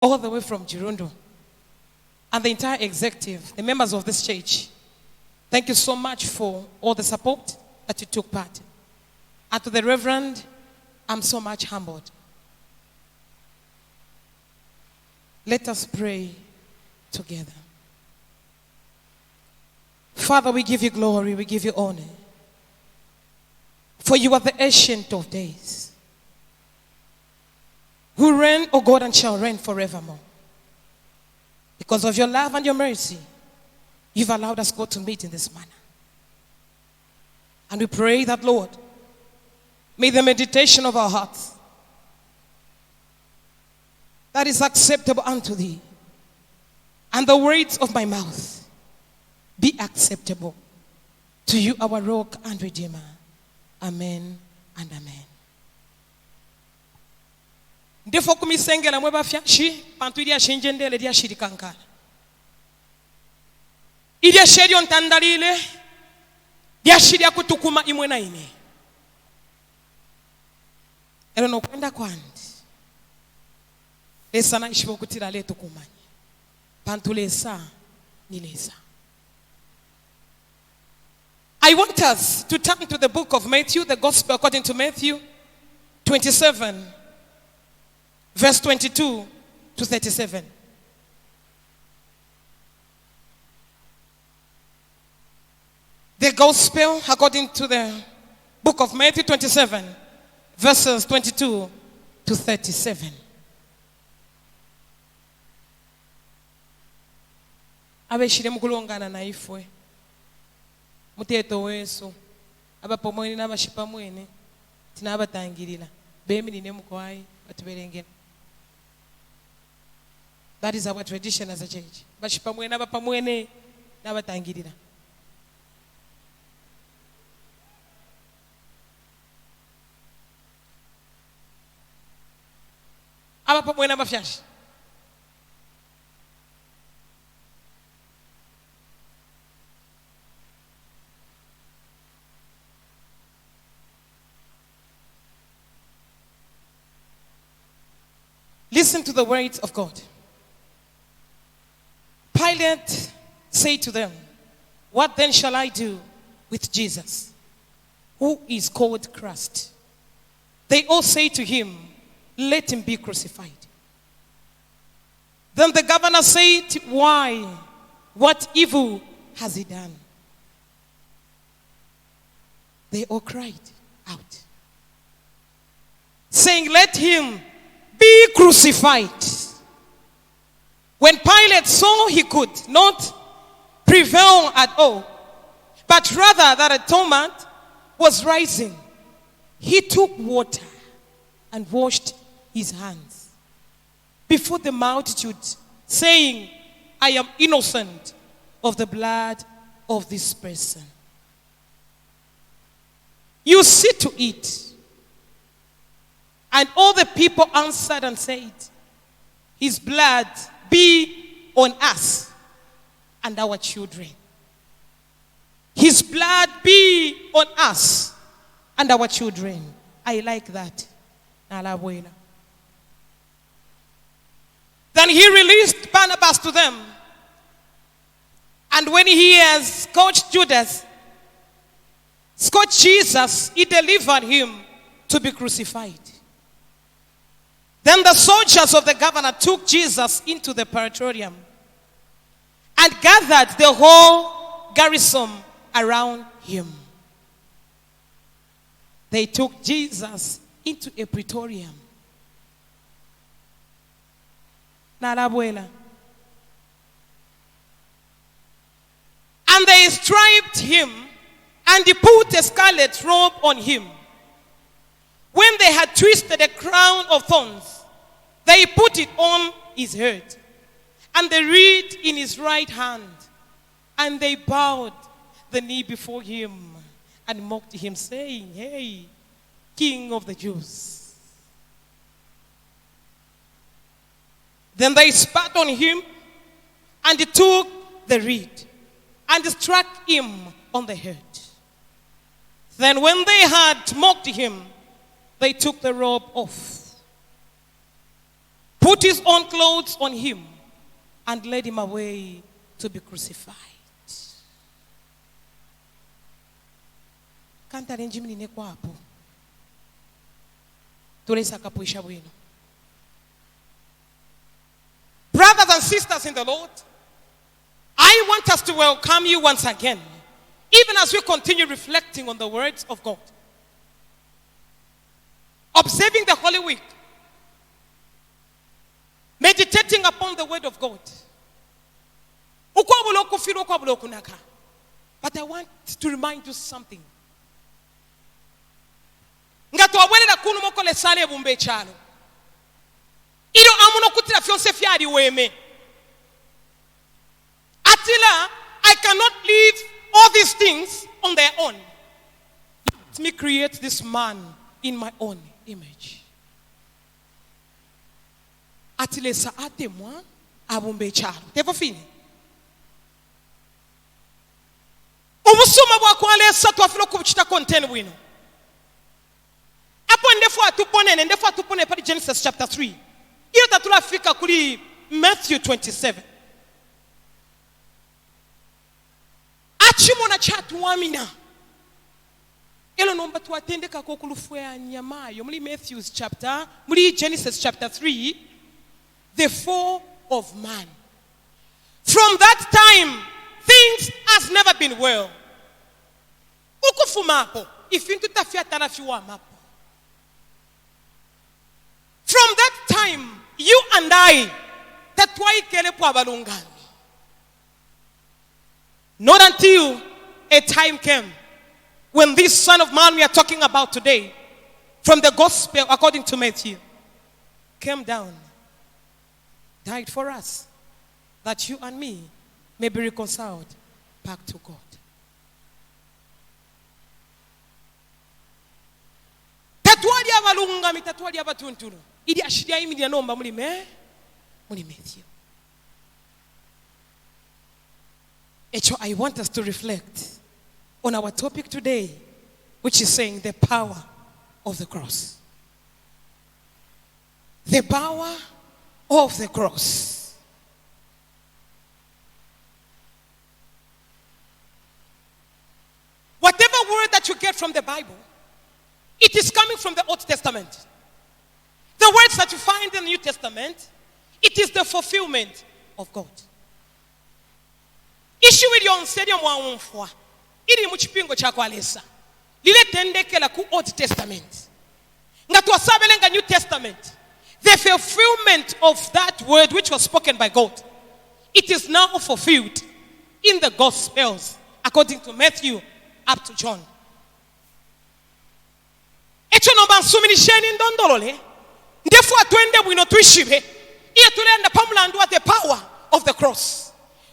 all the way from Jirundo, and the entire executive, the members of this church. Thank you so much for all the support that you took part. And to the Reverend, I'm so much humbled. Let us pray together. Father, we give you glory, we give you honor. For you are the ancient of days, who reign, O God, and shall reign forevermore. Because of your love and your mercy, you've allowed us, God, to meet in this manner. And we pray that, Lord, may the meditation of our hearts that is acceptable unto thee, and the words of my mouth be acceptable to you, our rock and redeemer. Amen and amen. Ndefo kumisengela mweba fyashi pantu ilia shenjendele dia shirikankala. Ilia sherio ntandalile dia shiria kutukuma imwe na ine. Ero no kwenda kwandi. Lesa na ishivo kutira leto kumanya. Pantu lesa ni lesa. I want us to turn to the book of Matthew, the Gospel according to Matthew 27, verse 22 to 37. The Gospel according to the book of Matthew 27, verses 22 to 37. Abeshire mukulongana na ifwe. Muteto weso abapo mwene n'abashipa mwene tinabatangirira bemi nine mukwai batuberengera. That is our tradition as a church. Bashipa mwene abapa mwene n'abatangirira. Abapa mwene abafyashi. Listen to the words of God. Pilate said to them, "What then shall I do with Jesus, who is called Christ?" They all say to him, "Let him be crucified." Then the governor said, "Why? What evil has he done?" They all cried out, saying, "Let him be crucified." When Pilate saw he could not prevail at all, but rather that a tumult was rising, he took water and washed his hands before the multitude, saying, "I am innocent of the blood of this person. You see to it." And all the people answered and said, "His blood be on us and our children. His blood be on us and our children." I like that. Then he released Barnabas to them. And when he has scourged Jesus, he delivered him to be crucified. Then the soldiers of the governor took Jesus into the praetorium and gathered the whole garrison around him. They took Jesus into a praetorium. And they striped him and they put a scarlet robe on him. When they had twisted a crown of thorns, they put it on his head, and the reed in his right hand, and they bowed the knee before him and mocked him, saying, "Hey, King of the Jews." Then they spat on him, and they took the reed and struck him on the head. Then when they had mocked him, they took the robe off, put his own clothes on him, and led him away to be crucified. Kanta renjimini neko hapo. Tulesa kapuisha bwino. Brothers and sisters in the Lord, I want us to welcome you once again, even as we continue reflecting on the words of God, observing the Holy Week, meditating upon the word of God. But I want to remind you something. Ngatwabwerera kunu mokole sale bumbe chalo. Ilo amuno kutira fyonse fyari weme. Atila, I cannot leave all these things on their own. Let me create this man in my own image. Atile sa ate mwa abumbe chalo. Tevo fini. Ubusuma bwa kwale sa twafilo kubuchita contain bwino. Apo ndefo atupone pali Genesis chapter 3. Iyo tatula fika kuli Matthew 27. Achimona chatu wamina. Elo nomba tuatendeka ko kulufwe nyamayo muli muli Genesis chapter 3, the fall of man. From that time things has never been well. Ukufumapo ifintu tafia tarafiwa mapo. From that time, you and I, not until a time came when this Son of Man we are talking about today, from the Gospel according to Matthew, came down, died for us, that you and me may be reconciled back to God. Tatuali abalunga mitatuali abatuntulu. Idi ashiria imi nomba muli Matthew. Echo, I want us to reflect on our topic today, which is saying the power of the cross. The power of the cross. Whatever word that you get from the Bible, it is coming from the Old Testament. The words that you find in the New Testament, it is the fulfillment of God. Issue with your stadium wa umfwa. Ili muchipingo cha kwalesa. Lile tendekela ku Old Testament. Ngatuasabelenga New Testament. The fulfillment of that word which was spoken by God, it is now fulfilled in the Gospels according to Matthew up to John. Echo no bansumini sheni ndondolole. Therefore, the power of the cross.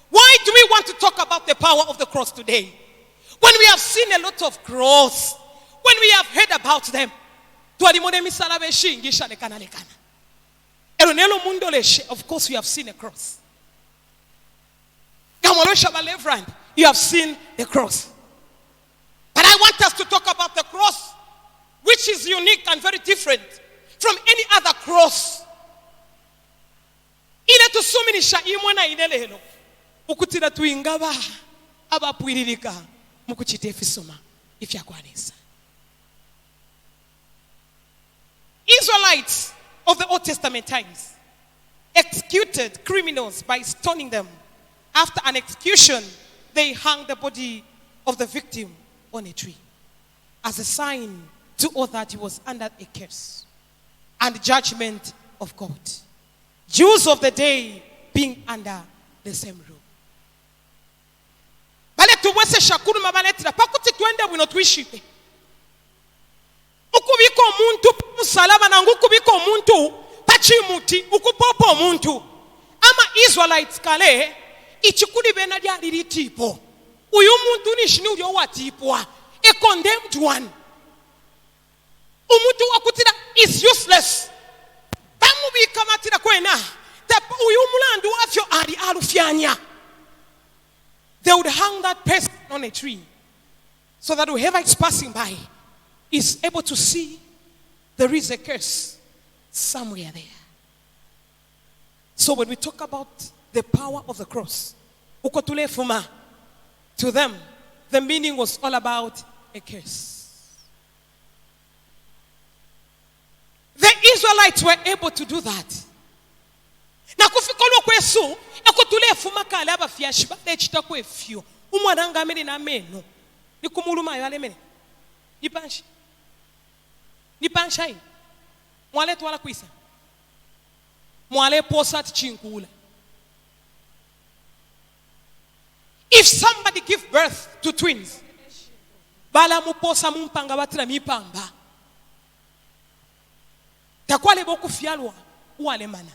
Why do we want to talk about the power of the cross today? When we have seen a lot of cross, when we have heard about them, of course we have seen a cross. You have seen the cross. But I want us to talk about the cross, which is unique and very different from any other cross. Ile tusuminisha imwana inelelo ukutira tuingaba abapwiririka mukuchite fisoma ifyakwanisa. Israelites of the Old Testament times executed criminals by stoning them. After an execution, they hung the body of the victim on a tree as a sign to all that he was under a curse and judgment of God. Jews of the day being under the same rule. Bale tuwese shakuru mabaletira pakuti twende bwino twishipe. Ukubiko omuntu musalaba na ngukubiko omuntu pachimuti ukupopo omuntu. Ama Israelites kale ichikuli bena lyali litipo. Uyu muntu nishini ulio watipwa. A condemned one. Umuntu wakutira is useless. Tamu bikamatira kwena. Uyu mulandu wafyo ali alufyanya. They would hang that person on a tree so that whoever is passing by is able to see there is a curse somewhere there. So when we talk about the power of the cross, ukotule fuma, to them, the meaning was all about a curse. The Israelites were able to do that. Na kufikolo kwesu, ekotule fuma kale abafiashi balechita kwefyo. Umwana ngamene na meno. Nikumuluma yale mene. Nipanshi. Nipanshai. Mwale twala kwisa. Mwale posat chinkula. If somebody give birth to twins, bala muposa mumpanga batira mipamba. Takwale boku fialwa uale mana.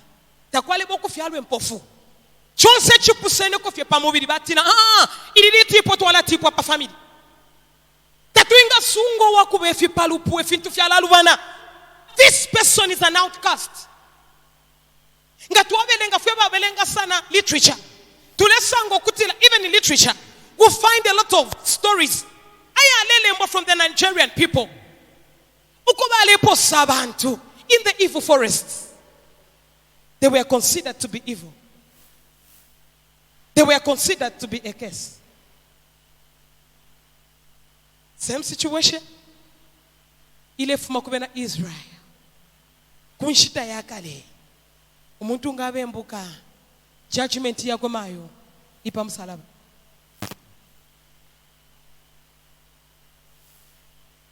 Takwale boku fialwe mpofu. Chonse chipusene ko fye pamubiri batina ili tipo twala tipo pa family. Tatuinga sungo wakube fi palupu e fintu fiala lubana. This person is an outcast. Ngatuabelenga fweba belenga sana literature. Tulesango kutila, even in literature, we'll find a lot of stories. Aya from the Nigerian people. Ukobalepo sabantu in the evil forests. They were considered to be evil. They were considered to be a curse. Same situation. Ile fuma kubena Israel. Kunshita yakale. Umuntu ngabe mbuka. Judgment yako mayo ipa msalaba.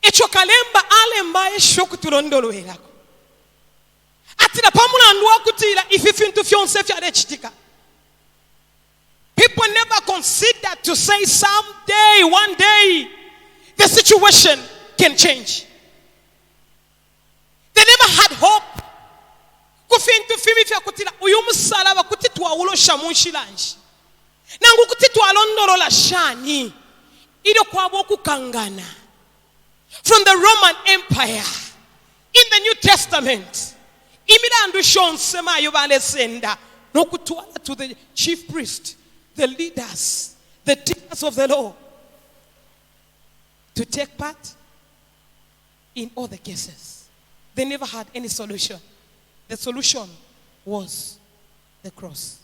Echo kalemba ale mbaye shoku tulondolo elako. Atila pamula nduwa kutila ififintu fyonse fyade chitika. People never consider to say someday, one day, the situation can change. They never had hope. Kufintu fimi fya kutila uyumu salaba kutitwa ulo shamunshilanji. Nangu kutitwa londolo la shani. Ido kwa boku kangana. From the Roman Empire. In the New Testament. Imida andu shon sema yubale senda. No kutuala to the chief priest. The leaders. The teachers of the law. To take part in all the cases. They never had any solution. The solution was the cross.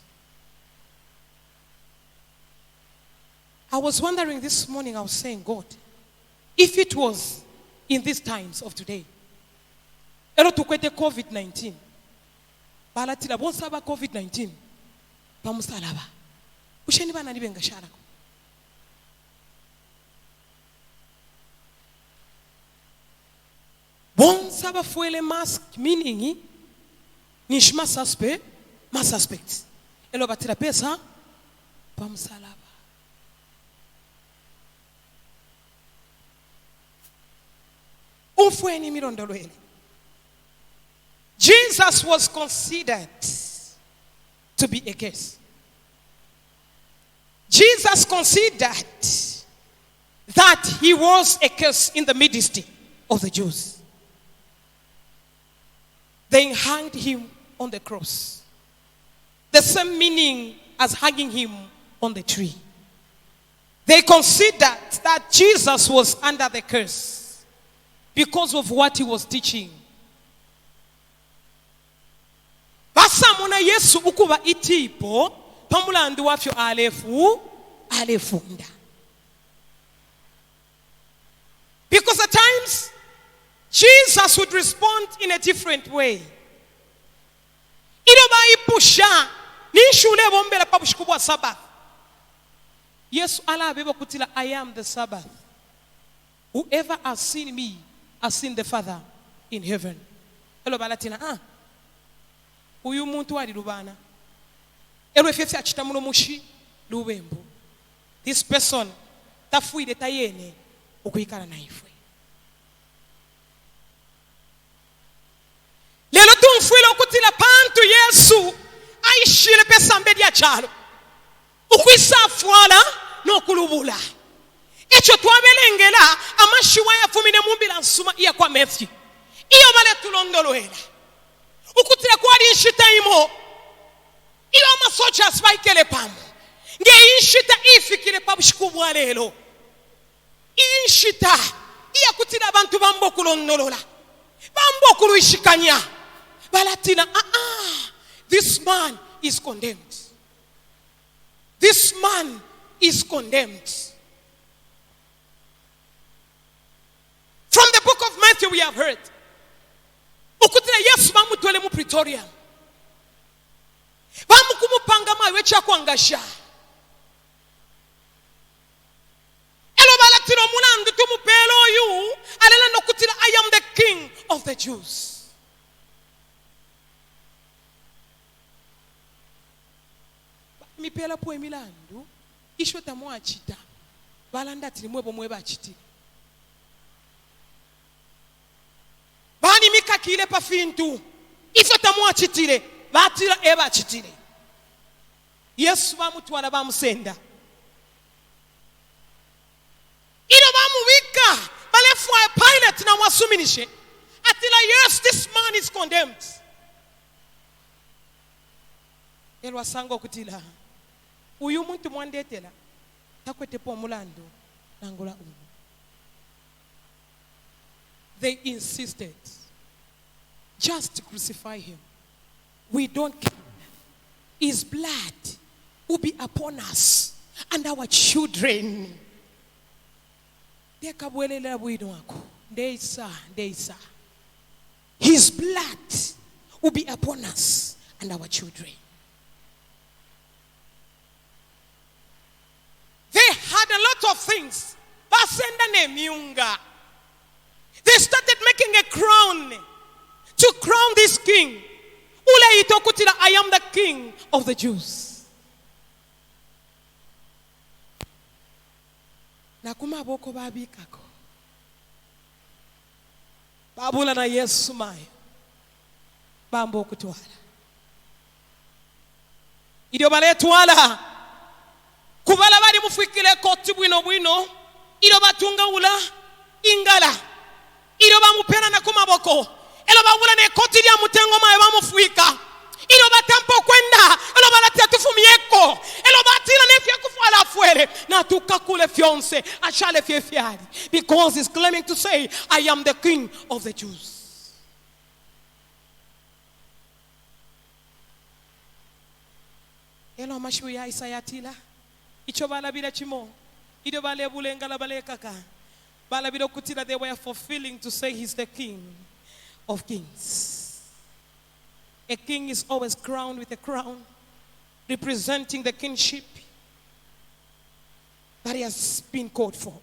I was wondering this morning, I was saying, God, if it was in these times of today, ero tukwete COVID-19, balatila bonsaba COVID-19, pamusalaba, usheni bana nibenga sharako. Bonsaba fuele mask, meaning, nishma suspect, ma suspect. Elo batira pesa, pamusalaba. Jesus was considered to be a curse. Jesus considered that he was a curse in the midst of the Jews. They hanged him on the cross. The same meaning as hanging him on the tree. They considered that Jesus was under the curse because of what he was teaching. Basamuna Yesu ukuba itipo pamulandu wafyo alefunda. Because at times Jesus would respond in a different way. Idoba ipusha ni shule bombela pabushikubwa Sabbath. Yesu ala bebo kutila, I am the Sabbath. Whoever has seen me has seen the Father in heaven. Elo balatina uyu muntu ali lubana. Elo efefe achitamulo mushi lubembo. This person tafuide tayene ukuyikana na ifwe. Lelo tumfuile ukutila pantu Yesu aishile pesa mbedi ya chalo. Ukwisafwala no kulubula. Echo twabelengela amashiwa ya fumine mumbila nsuma iya kwa Matthew. Iyo male tulondoloela. Ukutila kwa inshita imo. Iyo amasocha asbaikele pamu. Nge inshita ifikile pabushikubwa lelo. Inshita iya kutila bantu bambo kulondolola. Bambo kuluishikanya. Balatina this man is condemned. This man is condemned. From the book of Matthew we have heard. Ukutira Yesu bamutwele mu Pretoria. Bamukumupanga mawe kyakwangasha. Elo balatiro mulandu tumupelo yu alela nokutira I am the king of the Jews. Mipela po emilandu isho tamwachita balanda tiri mwebo mweba chiti bani mikakile pa fintu isho tamwachitire batira eba chitire Yesu bamutwala bamusenda ilo bamubika balefwa Pilate na mwasuminishe atila yes this man is condemned elwa sango kutila uyu muntu mwandetela takwete po mulando nangola umu. They insisted just to crucify him. We don't care. His blood will be upon us and our children. His blood will be upon us and our children. They had a lot of things. They started making a crown to crown this king. I am the king of the Jews. Nakuma boko babikako. Babula na Yesu mai. Bambo kutwala. Idio bale twala. Kubala bali mufikile koti bwino ilo batunga ula ingala ilo bamupena na kumaboko ilo babula ne koti lya mutengo maye bamufuika ilo batampo kwenda ilo balatia tufumieko ilo batira ne fye kufala fuere na tukakule fionse achale fye fiari because he's claiming to say I am the king of the Jews. Ilo mashu ya Isayatila icho balabira chimo ido bale bulengala bale kaka balabira kutila they were fulfilling to say he's the king of kings. A king is always crowned with a crown representing the kingship that he has been called for.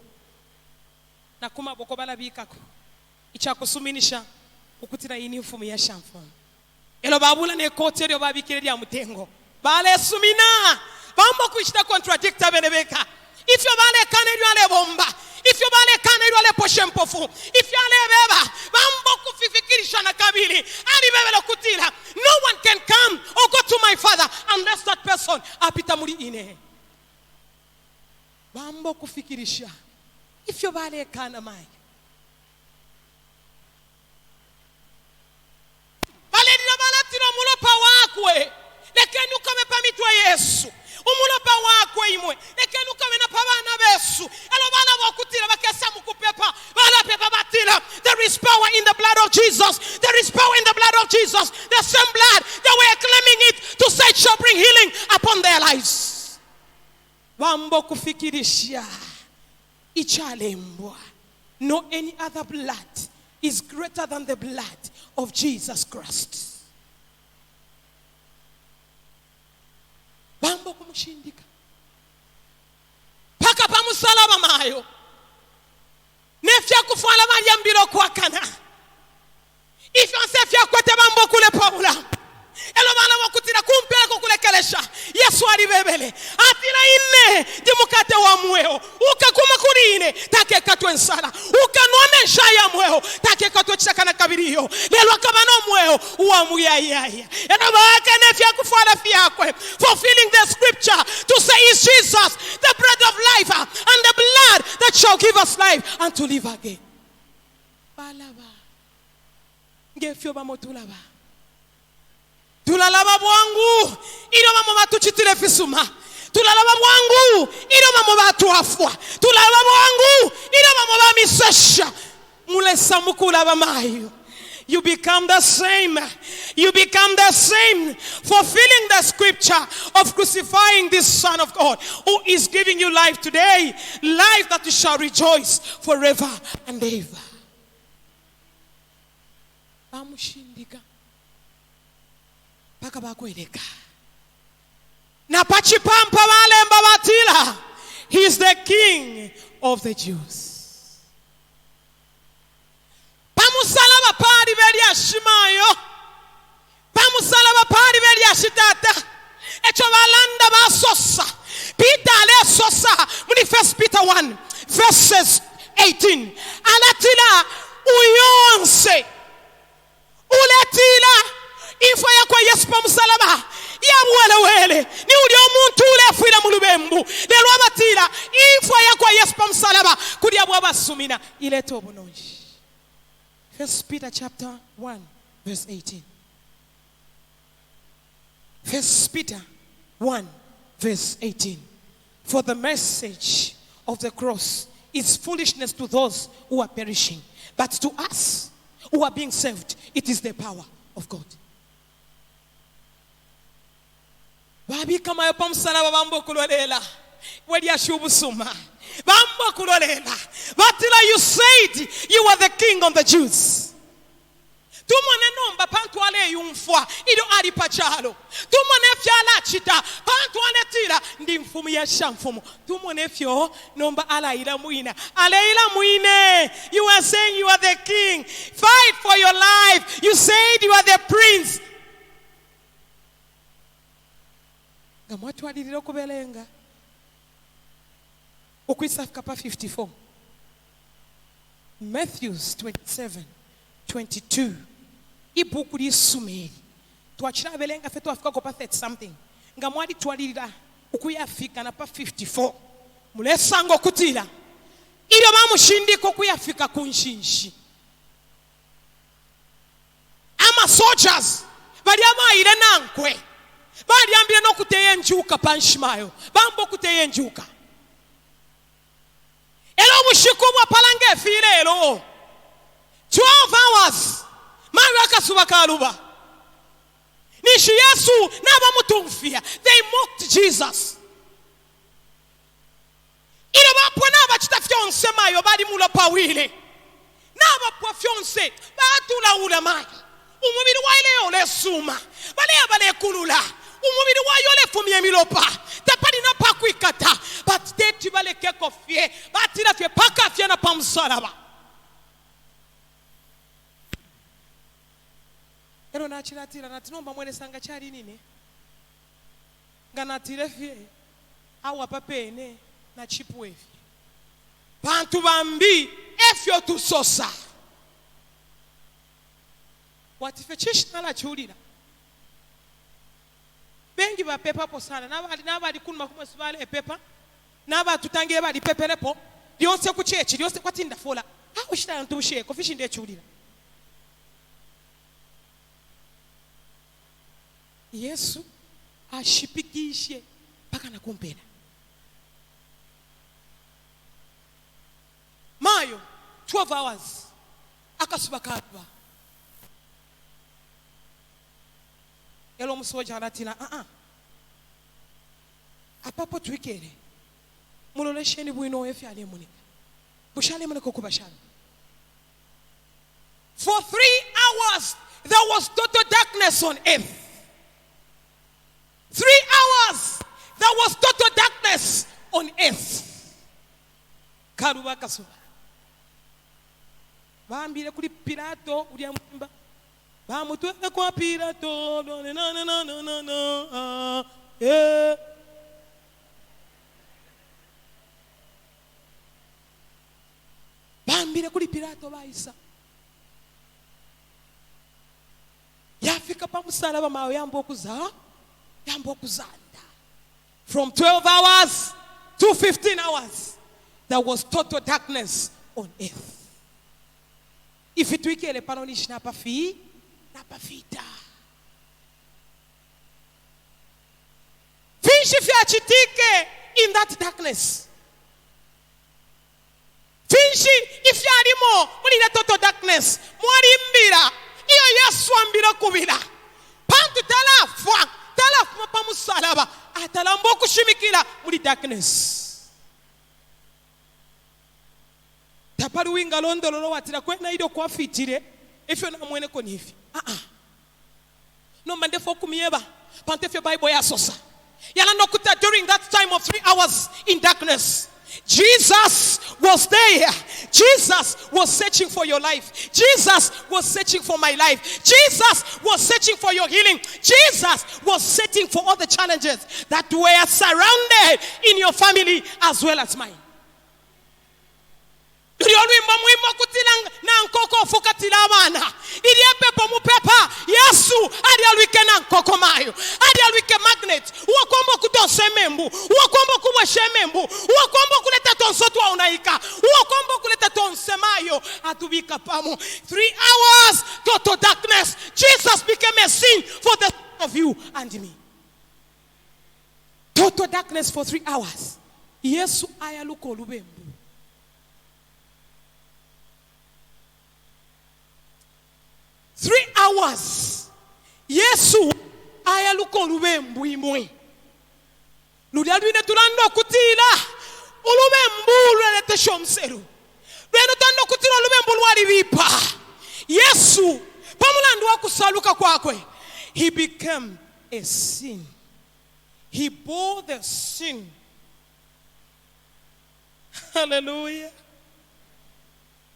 Nakuma boko balabika ko ichakusuminisha ukutira uniform ya shamfon elo babula ne kote lyo babikire lya mutengo bale sumina bambo kuishita contradicta benebeka if you bale kanelyo ale bomba if you bale kanelyo ale poshempofu if you ale beba bambo kufifikirisha na kabili ali bebelo kutila no one can come or go to my father unless that person apita muri ine bambo kufikirisha if you bale kana mai bale dina balatino mulopa wakwe lekeni ukame pamitwa Yesu umulopa wakwe imwe lekeni ukame na pabana besu elo bana bakutira bakesa mukupepa bala pepa batira. There is power in the blood of Jesus. There is power in the blood of Jesus. The same blood that we are claiming it to say shall bring healing upon their lives. Bambo kufikirisha ichalembwa. No any other blood is greater than the blood of Jesus Christ. Bambo kumushindika paka pamusalaba mayo nefya kufala Maria mbiro kwa kana ifyo sefya kwete bambo kule Paula elo bana bakutira kumpela ko kulekelesha Yesu ali bebele atira ine dimukate wa mweo ukakuma kurine take katwe nsala ukanone shaya mweo take katwe chakana kabiriyo lelo akabano mweo wa muyayaya elo baka nefya kufala fyakwe fulfilling the scripture to say is Jesus the bread of life and the blood that shall give us life and to live again. Balaba ngefyo bamotulaba tulalaba bwangu ilo mama batuchitire fisuma tulalaba bwangu ilo mama batuafwa tulalaba bwangu ilo mama bamisesha mulesa mukula bamayo you become the same. You become the same, fulfilling the scripture of crucifying this Son of God who is giving you life today, life that you shall rejoice forever and ever. Bamushindika paka bakweleka na pachipampa balemba batila. He is the King of the Jews. Pamusalaba pari beli ashimayo, pamusalaba pari beli ashitata. Echo balanda basosa Peter le sosa muni 1 Peter 1 verses 18 alatila uyonse uletila info yakwa Yesu pamusalaba yamwelewele ni uli omuntu ulefira mu lubembu lero abatira info yakwa Yesu pamusalaba kuli abo abasumina ileta obunonji. 1 Peter chapter 1 verse 18. 1 Peter 1 verse 18. For the message of the cross is foolishness to those who are perishing, but to us who are being saved, it is the power of God. Babi kama yopa msalaba bambo kulolela wedi ashubusuma bambo kulolela batila you said you were the king of the Jews. Tumone nomba pantu ale yumfwa ido ali pachalo tumone fyala chita pantu anetira ndi mfumu ya shamfumu tumone fyo nomba ala ila muina you are saying you are the king. Fight for your life. You said you are the prince. Gamwatu adililo kubelenga ukwisafika pa 54. Matthews 27:22. Ibuku lisumeri twachira belenga fetu afika ko pa 30 something ngamwali twalira ukuyafika na pa 54 mulesango kutila iyo bamushindiko kuyafika kunshinshi ama soldiers bali amaire nankwe bali ambire no kuteye njuka panshimayo bambo kuteye njuka elo mushikubwa palange filelo 12 hours Mara kasuba kaluba. Nishi Yesu naba mutumfia. They mocked Jesus. Ile bapo naba chitafyonse mayo bali mula pawile. Naba po fyonse batula ula mayo. Umubiri wa ile ole suma. Bale kulula. Umubiri wa yole fumye milopa. Tapani na pakwikata. But deti bale keko fie. Batila fie paka fie na pamsalaba. Ero na chilatira na tinomba mwene sanga chari nini ngana tirefie awa papene na chipu efi bantu bambi efyo tusosa watifechisha la chulira bengi ba pepa po sana nabali kunma kuma sibale pepa naba tutangiye bali pepelepo lyonse ku chechi lyonse kwatinda fola aho shita ntubushe ko fishi nde chulira Yesu ashipikishe paka na kumpenda. Mayo 12 hours akasubakatwa. Elo musoja alatina apapo twikere mulolesheni bwino efi ale munika bushale muniko kubashana. For 3 hours there was total darkness on earth. 3 hours there was total darkness on earth. Karuba kasuba bambire kuli Pilato uli amumba bamutweka kwa Pilato no bambire kuli Pilato baisa yafika pa musalaba mawe yambo kuzanda. From 12 hours to 15 hours there was total darkness on earth. If it wikele panonish na pafita fish if you achitike in that darkness. Fish if you are more when in the total darkness mwari mbira iyo Yesu ambira kubira pantu talafwa pa musalaba atalamba okushimikira muri darkness tapali winga londololo watira kwena ido kwafitire ifyo na mwene ko nifi no mande fo kumiyeba pante fyo Bible ya sosa yana nokuta during that time of 3 hours in darkness Jesus was there. Jesus was searching for your life. Jesus was searching for my life. Jesus was searching for your healing. Jesus was searching for all the challenges that were surrounded in your family as well as mine. Mwimbo kutila na nkoko fukatila abana iliye pepo mupepa Yesu ali alwike na nkoko mayo ali alwike magnet uwakombo kutose membu uwakombo kubweshe membu uwakombo kuleta tonsotu wa unaika uwakombo kuleta tonse mayo atubika pamo 3 hours total darkness. Jesus became a sin for the of you and me. Total darkness for 3 hours. Yesu ayaluko olubembu. Three hours. Yesu ayaluko olubembu imwe. Lulialwine tulando kutila olubembu lwelete shomseru. Lweno tando kutila olubembu lwali bipa. Yesu pamulandu wa kusaluka kwakwe. He became a sin. He bore the sin. Hallelujah.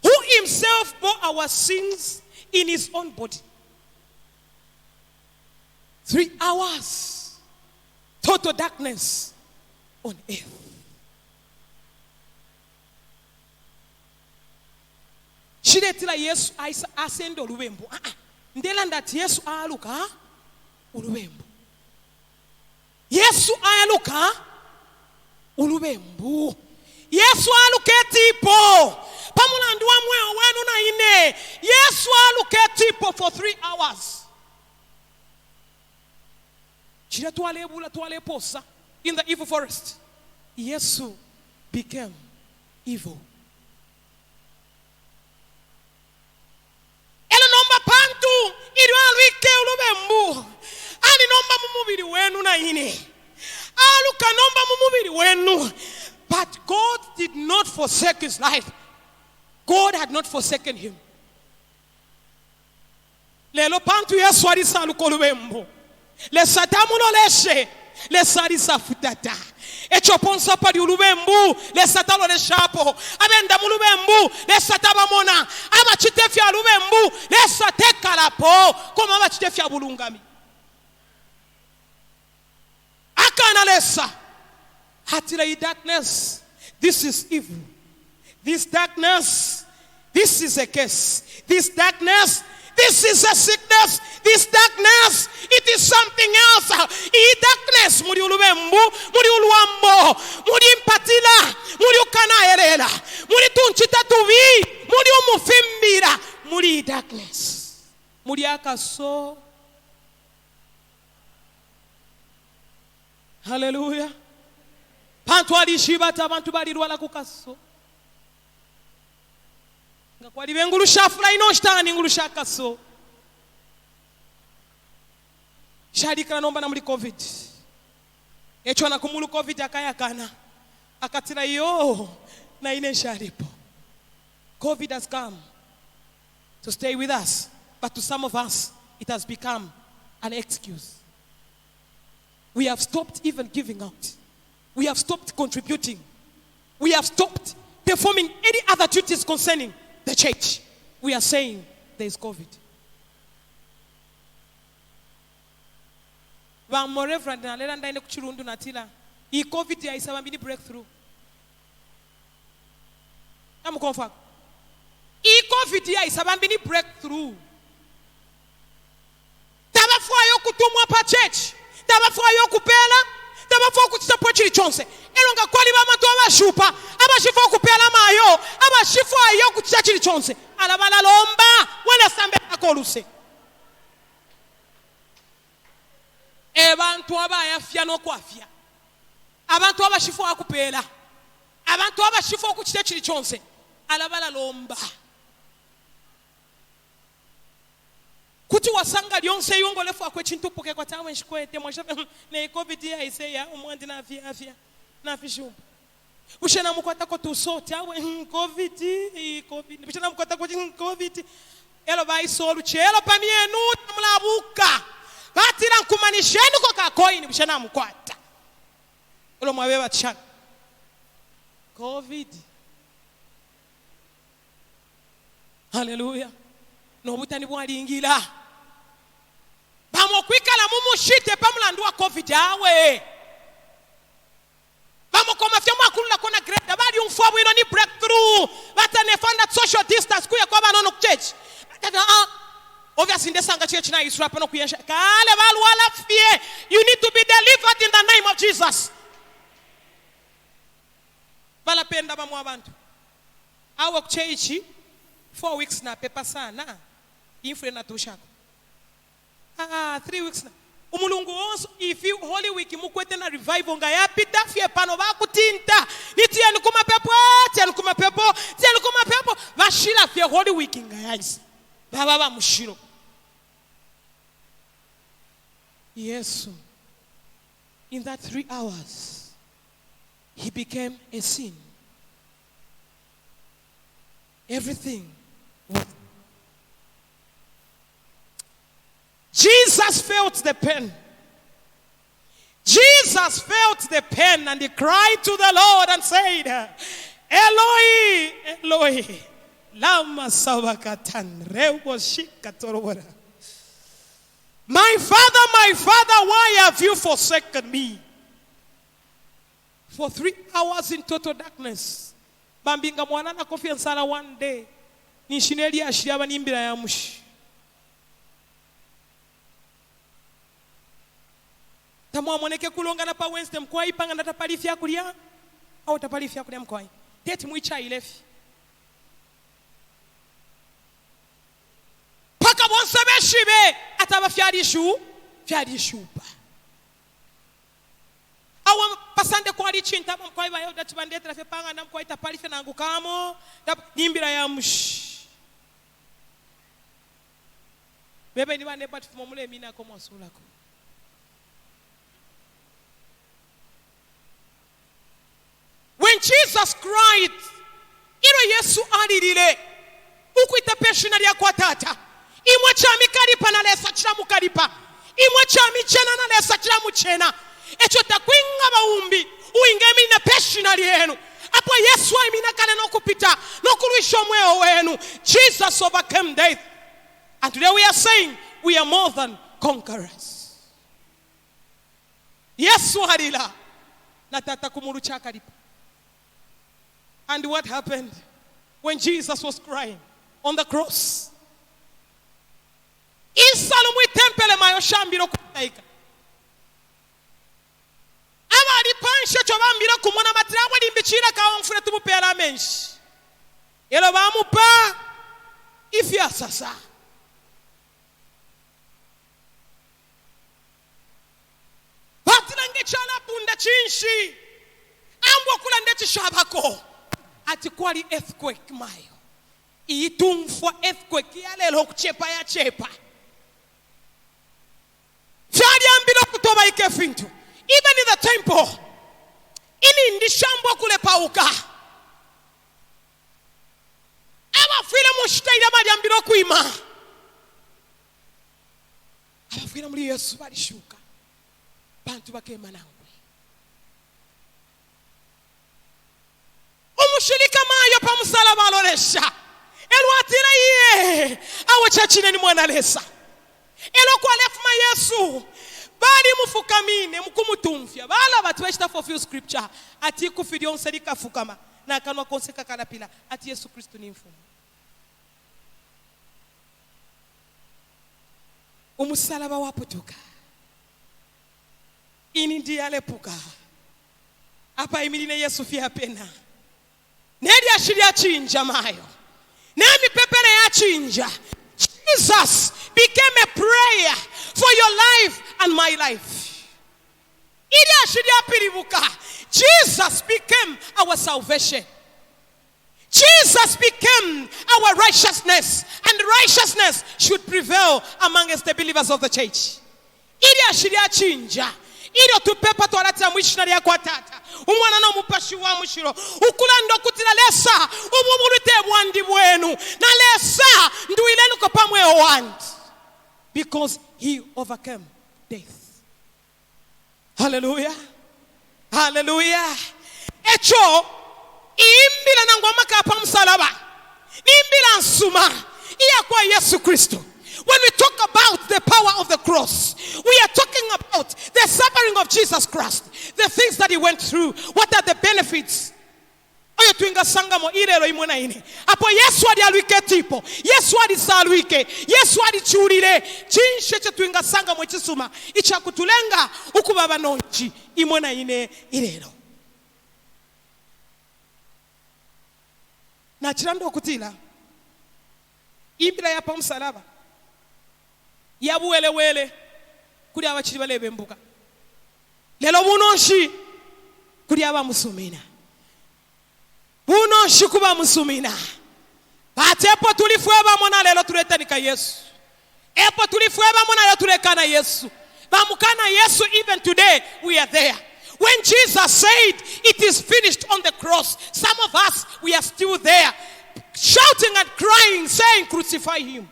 Who himself bore our sins in his own body. 3 hours. Total darkness on earth. Shiretila Yesu asendo olubembu. Ndela ndati Yesu aluka olubembu. Yesu ayaluka olubembu. Yesu aluketipo pamulandu wa mwe wenu na ine. Yesu aluketipo for 3 hours. Chira tualebula tualeposa in the evil forest. Yesu became evil. Elo nomba pantu iliwalwike olubembu. Ali nomba mumubiri wenu na ine. Aluka nomba mumubiri wenu. But God did not forsake his life. God had not forsaken him. Lelo pantu Yesu alisa alukolubembo. Le satamuno leshe. Le sarisa futata. Echo ponsa padi ulubembu. Le satalo le shapo. Abenda mulubembu. Le satabamona. Ama chitefia ulubembu. Le sateka lapo. Koma ama chitefia bulungami. Akana lesa. Hatila darkness. This is evil. This darkness. This is a curse. This darkness. This is a sickness. This darkness. It is something else. I darkness. Muri ulubembu. Muri uluambo. Muri impatila. Muri ukanaerela. Muri tunchita tuvi. Muri umufimbira. Muri darkness. Muri akaso. Hallelujah. Pantu alishibata abantu balirwala kukaso. Ngakwali bengulu shafula ino shtani ngulu shakaso. Shadikana nomba na muri COVID. Echo na kumulu COVID akayakana. Akatira yo na ine sharipo. COVID has come to stay with us, but to some of us it has become an excuse. We have stopped even giving out. We have stopped contributing. We have stopped performing any other duties concerning the church. We are saying there is COVID. One more reverend na lera ndaine kuchirundu natila. I COVID ya isabambini breakthrough. Amu confirm. I COVID ya isabambini breakthrough. Tabafwa yo kutumwa pa church. Tabafwa yo kupela. Tabafwa kuchitapo chiri chonse. Elonga kwali bamatu abashupa. Abashifo kupela mayo. Abashifo yo kuchita chiri chonse. Alabala lomba. Wala sambe akoluse. Abantu abayafya nokwafya. Abantu abashifo akupela. Abantu abashifo kuchita chiri chonse. Alabala lomba. kuti wasanga lyonse yongolefu akwe chintu poke kwa tawe nshkwete mwasha ne covid ya iseya umwandi na afya na fishu ushena mukwata ko tusote awe covid ushena mukwata ko covid elo vai solu chelo pamienu mlabuka batira nkumanisheni ko ka coin ushena mukwata elo mwabewa tshana covid. Hallelujah. No butani bwalingila bamokwikala mumushite pamulandu wa covid awe bamokoma fya mwakulula kona grade bali umfwa bwino ni breakthrough batanefanda social distance kuya kwa banono church obviously ndesanga church na Israel pano kuyesha kale balu wala fie. You need to be delivered in the name of Jesus. Balapenda bamwa abantu awo church 4 weeks na pepa sana infre na tushako 3 weeks na umulungu onso if you holy week mukwete na revival nga yapita fye pano bakutinta nitiyani kumapepo tiyani kumapepo bashira fye holy week nga yaisi baba mushiro Yesu in that 3 hours he became a sin. Everything. Jesus felt the pain. Jesus felt the pain and he cried to the Lord and said, Eloi, Eloi, lama sabachthani, reboshikatorora. My Father, why have you forsaken me? For 3 hours in total darkness. Bambinga mwana na kofi nsala one day. Nishineli ashiriaba nimbira ya mushi. Tamwa mwaneke kulonga na pa Wednesday mkwai panga na tapalifia kulia. Au tapalifia kulia mkwai. Teti mwicha ilefi. Paka bonse beshibe. Ataba fiadi shupa. Awa pasande kwa lichinta mkwai ba yoda tibandete rafe panga na mkwai tapalife na ngukamo nimbira ya mushi bebe ni bane but fumule mina ko mwasulako when Jesus cried ilo Yesu alilile ukuita peshina lya kwa tata imwe chami kalipa na lesa chiramu kalipa imwe chami chena na lesa chiramu chena echo takwinga baumbi uingemi na passionali yenu apo Yesu amina kana nokupita nokurisha mweo wenu. Jesus overcame death and today we are saying we are more than conquerors. Yesu halila na tata kumuru chakalipa. And what happened when Jesus was crying on the cross? Isalumu tempele mayo shambiro kutaika alipansha chobambira kumona matrabwa limbichira kaonfure tumupera menshi yelo bamupa ifya sasa patrange chala punda chinshi ambo kula ndeti shabako ati kwali earthquake mayo itumfwa earthquake yalelo kuchepa ya chepa fyali ambilo kutoba ikefintu. Even in the temple, ini ndishambo kule pauka. Aba file mushtaira mali ambiro kuima. Aba file muri Yesu balishuka. Bantu bakema nangwe. Umushirika mayo pa musalaba alolesha. Elwatira ye. Awe chachine ni mwana lesa. Elo kwa lefuma Yesu. Bali mufukamine mukumutumfya bala batweshita for few scripture ati kufidio nselika fukama na kanwa konseka kana pila ati Yesu Kristo ni mfumu umusalaba wapotoka ini ndiye alepuka apa imiline Yesu fia pena neli ashiria chinja mayo nemi pepele ya chinja. Jesus became a prayer for your life and my life. Jesus became our salvation. Jesus became our righteousness, and righteousness should prevail amongst the believers of the church. Ili ashiria chinja, ili tupepa twalata mwishina ya kwa tata, umwana no mupashi wa mushiro, ukulando kutila lesa, umumurite bwandi bwenu, na lesa nduilenu ko pamwe owandi. Because he overcame death. Hallelujah. Hallelujah. Echo imbila nangoma kapa msalaba. Imbila nsuma iya kwa Yesu Kristo. When we talk about the power of the cross, we are talking about the suffering of Jesus Christ, the things that he went through. What are the benefits? Oyo tuinga sangamo ilelo imwena ine. Apo Yesu adi aluike tipo, Yesu adi saluike, Yesu adi churire, chinshe che tuinga sangamo chisuma, icha kutulenga ukubaba nonchi imwena ine ilelo. Na chirando okutila imbila ya pamusalaba yabuwelewele kuli abakiri balebe mbuga lelo bunonshi kuli abamusumina bunonshi kuba musumina batepo tulifweba mona lelo tuletanika Yesu epo tulifweba mona lelo tulekana Yesu bamukana Yesu. Even today we are there. When Jesus said it is finished on the cross, some of us, we are still there, shouting and crying, saying, crucify him.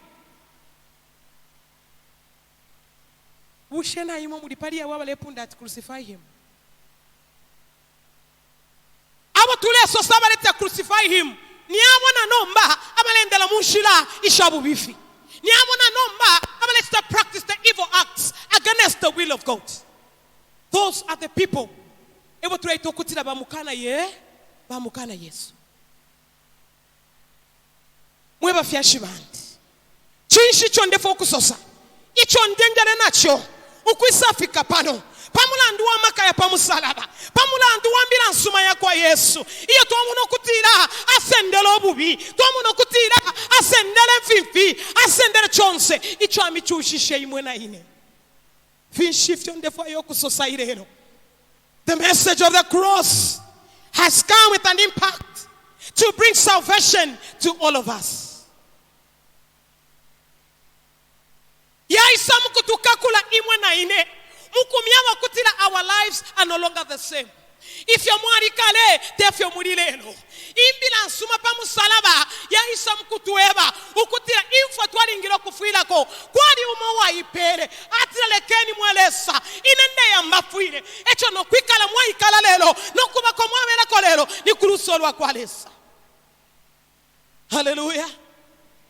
Ushena imo mulipalia wabale punda crucify him. Awa tuleso sabaleta crucify him. Ni amona nomba abalendela munshila ishabu bifi. Ni amona nomba abaleta practice the evil acts against the will of God. Those are the people. Evo tunaito kutila bamukana Yesu. Mweba fiashi bandi. Chinshi chonde fokusosa. Icho ndengere nacho. Ukuisafika pano. Pamula nduwa maka ya pamusalaba. Pamula nduwa mbila nsuma ya kwa Yesu. Iyo tuamuno kutila asendele obubi. Tuamuno kutila asendele mfimfi. Asendele chonse. Icho amichushishe imwena ine. The message of the cross has come with an impact to bring salvation to all of us. Our lives are no longer the same. If you're muarikale, therefore murilelo. Imbila nsuma pa musalaba ya isa mkutueba ukutira info twalingiro kufuila ko kwali umowa ipele atira lekeni mwelesa inende ya mafuile echo no kwikala mwa ikala lelo no kuba ko mwamela ko lelo ni kurusolwa kwalesa. Hallelujah.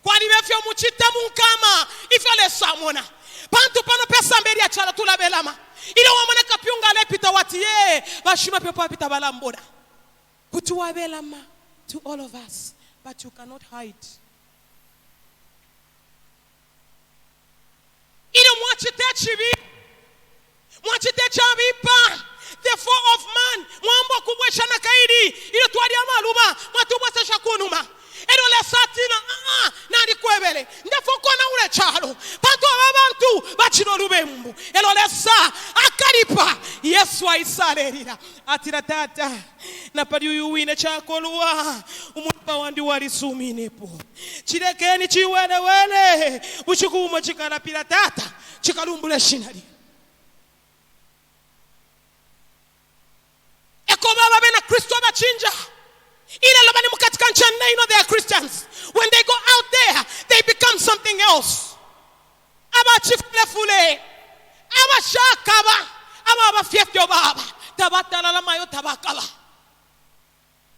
Kwali befyo muchita munkama ifyo lesa mona bantu pano pesa mberi ya chala tulabelama ile wamana kapyunga lepita watiye bashima pepo pita balamboda kutuwabelama to all of us, but you cannot hide. Ile mwachite chibi mwachite chabipa the fall of man mwambo kubwesha na kaidi ile twali amaluba mwatubwesha shakunuma ero le satina na ndikwebele ndafoko na ule chalo pato abantu bachino lubembu ero le sa akalipa Yesu aisalelira atira tata na pali uyuwine chakolwa umupa wandi wali suminepo chilekeni chiwelewele uchikumo chikala pila tata chikalumbule shinali eko baba bena Kristo bachinja. They are Christians. When they go out there, they become something else.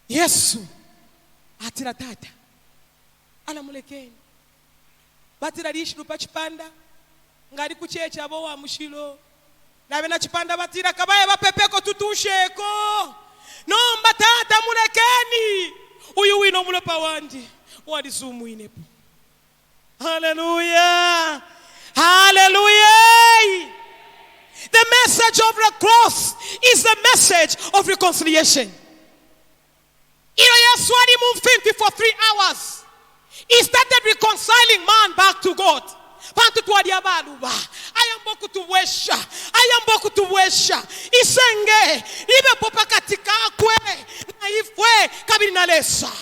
Yesu atira tata alamulekeni batira lishiru pachipanda ngari kuchecha abo wa mushilo nabe na chipanda batira kabaye bapepeko tutusheko nomba tata mulekeni uyu wino mulopa wandi wadi sumuinepo. Hallelujah. Hallelujah. The message of the cross is the message of reconciliation. Yesu alimoved for 3 hours. He started reconciling man back to God. Ayamboku tuwesha isenge ibe popa katika kwe na ifwe kabiri na lesa.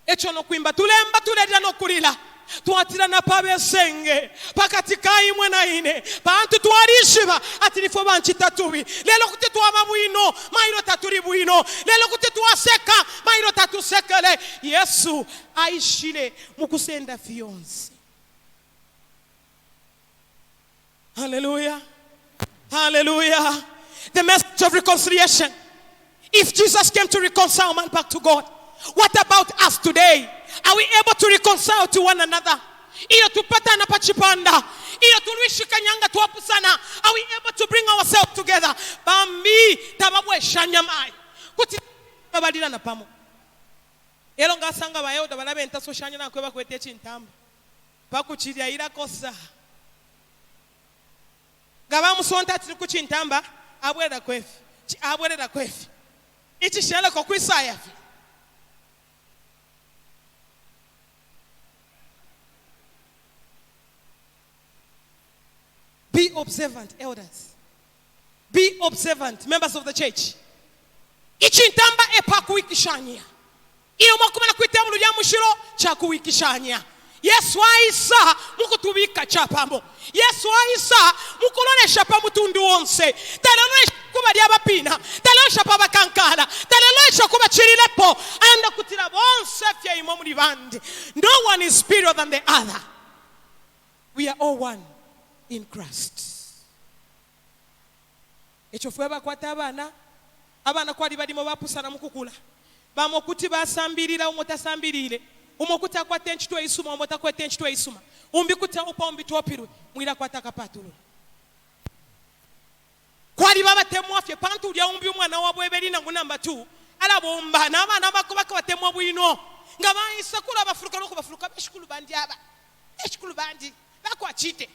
Echo no kuimba tulemba tuleta no kulila. Tuatira na pabesenge pakati kaimwe na ine bantu twarishiba ati nifo banchi tatubi lelo kuti twaba bwino mairo taturi bwino lelo kuti twaseka mairo tatusekele Yesu aishile mukusenda fionzi. Hallelujah, hallelujah. The message of reconciliation. If Jesus came to reconcile man back to God, what about us today? Are we able to reconcile to one another? Iyo tupatana pachipanda. Iyo tulishi kanyanga tuwapu sana. Are we able to bring ourselves together? Bambi tababwe shanyamai. Kuti babadila na pamo. Elo nga sanga bayo dabalabe entaso shanya na kweba kwete chintamba. Pakuchiria ila kosa. Gaba musonta tiri kuchintamba abwera kwefi. Abwera kwefi. Ichi shele kwa kwisa yafi. Be observant, elders. Be observant, members of the church. Ichintamba epakuikishanya. Iyo makumana kuitemu ya mushiro cha kuikishanya. Yesu aisa mukutubika chapamo. Yesu aisa mukulonesha pa mutundu wonse. Talonesha kuba diabapina. Talonesha pa bakankala. Talonesha kuba chirilepo. Anda kutira bonse fya imomu divandi. No one is superior than the other. We are all one in Christ. Echofueba kwa tabana. Abana kwa libadimo bapusana mukukula. Bamokuti basambirira umotasambirire. Umokuta kwa tenchi tuwa isuma, umota kwa tenchi tuwa isuma. Umbikuta upa umbitu wapiru, mwila kwa takapatulu. Kwa libaba temu wafye, pantu ulia umbi umwana wabwebeli na ngunamba tu. Ala bomba, nama kubaka watemu wabuino. Ngama isakula bafuruka, beshikulu bandi aba. Beshikulu bandi, bako achite.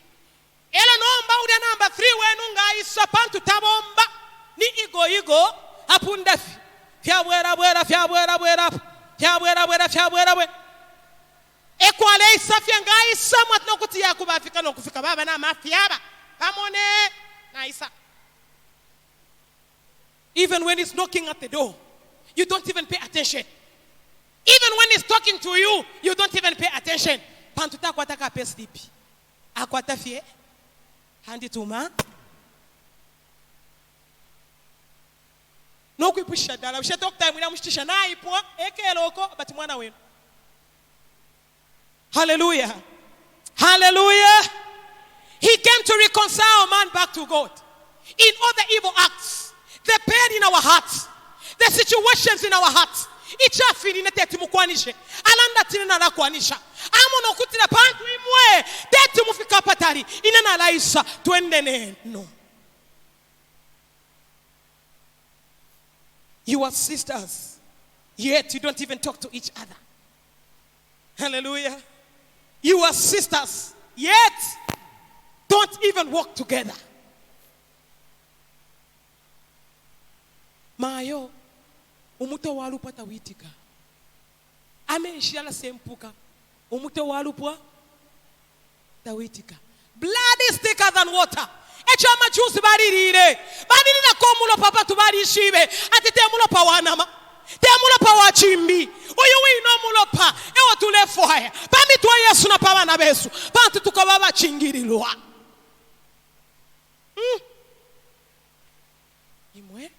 Ela nomba ulia namba 3 wenu nga isa pantu tabomba. Ni igo, apundafi. Fiabwera, fiabwera. Ekwale isafia nga isa mwatno kuti ya kubafika no kufika baba na mafiaba. Pamone na isa. Even when he's knocking at the door, you don't even pay attention. Even when he's talking to you, you don't even pay attention. Pantuta kwataka pe sleepy. Akwata fie. Handi tuma. No kuipusha dala. Ushe talk time ina mshtisha na ipo eke loko but mwana wenu. Hallelujah. Hallelujah. He came to reconcile man back to God. In all the evil acts, the pain in our hearts, the situations in our hearts. Ichafi ni tete mukwanishe. Alanda tina na kwanisha. Amono kutira pantu imwe. Tete mufika patari. Inana laisa tuende no. You are sisters, yet you don't even talk to each other. Hallelujah. You are sisters, yet don't even walk together. Mayo, umuto walupa tawitika. Ame ishiyala sempuka. Umuto walupa tawitika. Blood is thicker than water. Echa machusi baririre. Baririra komulo papa tubari shibe. Ati temulo pa wanama. Temulo pa wachimbi. Uyu wino mulo pa. Ewa tule fwaya. Pami tuwa Yesu na pa wana besu. Pantu tukababa chingiri luwa. Imwe.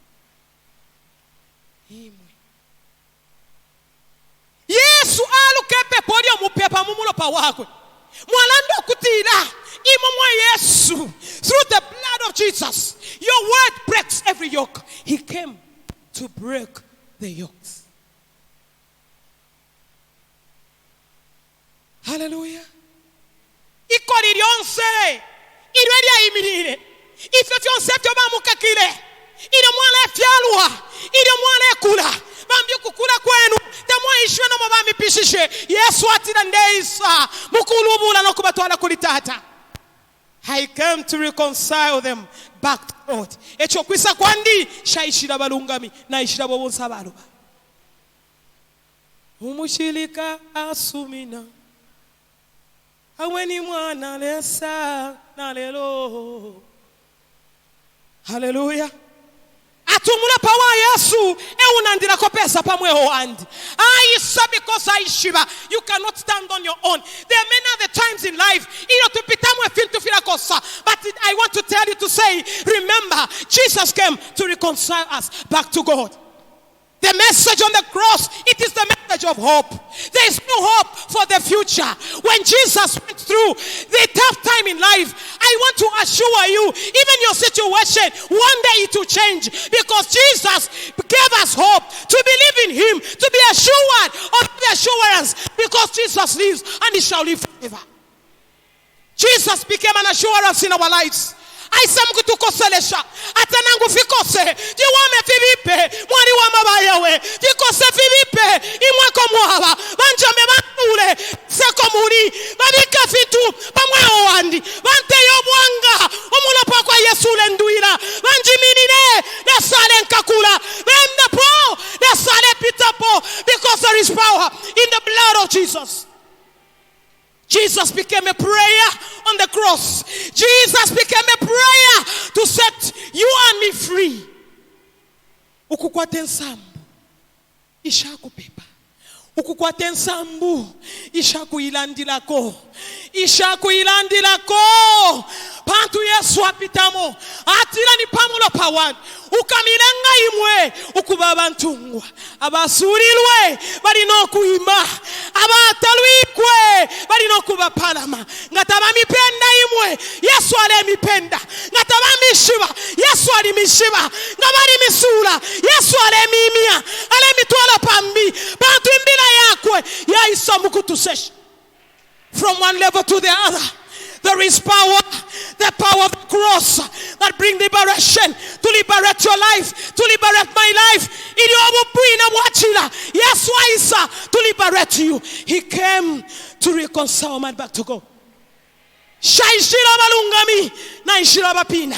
Yesu alu kepe podio mupepa mumulo pa wakwe. Mwalando kutira. Imamwa Yesu. Through the blood of Jesus. Your word breaks every yoke. He came to break the yokes. Hallelujah. Ikori yonse. Irwedia imirire. Ife fyonse fyoba mukakile. Ire mwale fyalwa. Ire mwale kula. Bambi kukula kwenu. Temwa ishwe na mabami pishishe. Yesu atira ndeisa. Mukulubula no kubatwala kulitata. I came to reconcile them back to God. Echo kwisa kwandi shaishira balungami na ishira bobonsa baluba. Umushilika asumina. Aweni mwana lesa na lelo. Hallelujah. Atumula pawa yesu eunandira kopesa pamwe owandi aisa because aishiba you cannot stand on your own. There are many other times in life but I want to tell you to say, remember, Jesus came to reconcile us back to God. The message on the cross, it is the message of hope. There is no hope for the future. When Jesus went through the tough time in life, I want to assure you, even your situation, one day it will change. Because Jesus gave us hope to believe in him, to be assured of the assurance. Because Jesus lives and he shall live forever. Jesus became an assurance in our lives. Aisa mkutukoselesha atanangu fikose jiwame fivipe mwani wa mabayawe jikose fivipe imwako mwaba banjame banule seko muri babika fitu pamwe owandi bante yobwanga umulopa kwa Yesu lenduira banjiminine lesale nkakula bende po lesale pitapo because there is power in the blood of Jesus. Jesus became a prayer on the cross. Jesus became a prayer to set you and me free. Ukukwate nsambu ishakubeba. Ukukwate nsambu ishakuilandilako. Ishakuilandilako. Pantu Yesu apitamo. Atila ni pamulo pawan. Ukamilenga imwe ukubaba ntungwa abasurilwe bali no kuima abatalwikwe bali no kubapalama ngataba mipenda imwe Yesu ale mipenda ngataba mishiba Yesu ali mishiba ngabali misula Yesu ale mimia ale mitwala pambi bantu imbila yakwe ya isamuku tusesha from one level to the other. There is power, the power of the cross that brings liberation, to liberate your life, to liberate my life. Yes, Waisa, to liberate you. He came to reconcile man back to God. Shaishira balungami, naishira bapina.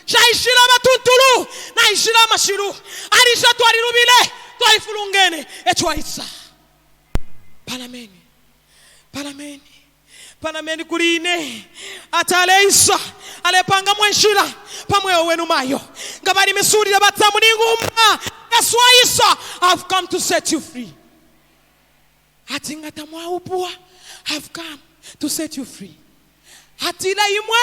Shaishira batuntulu, naishira mashiru. Arisha tuari rubile, tuari fulungene, etwaisa. Palameni. Panameni kurine ataleisa alepanga mwenshira pamwe wenu mayo ngabali misuri batamu ningumba Yesu Isa I've come to set you free. Hatingata mwaupua I've come to set you free. Hatila imwe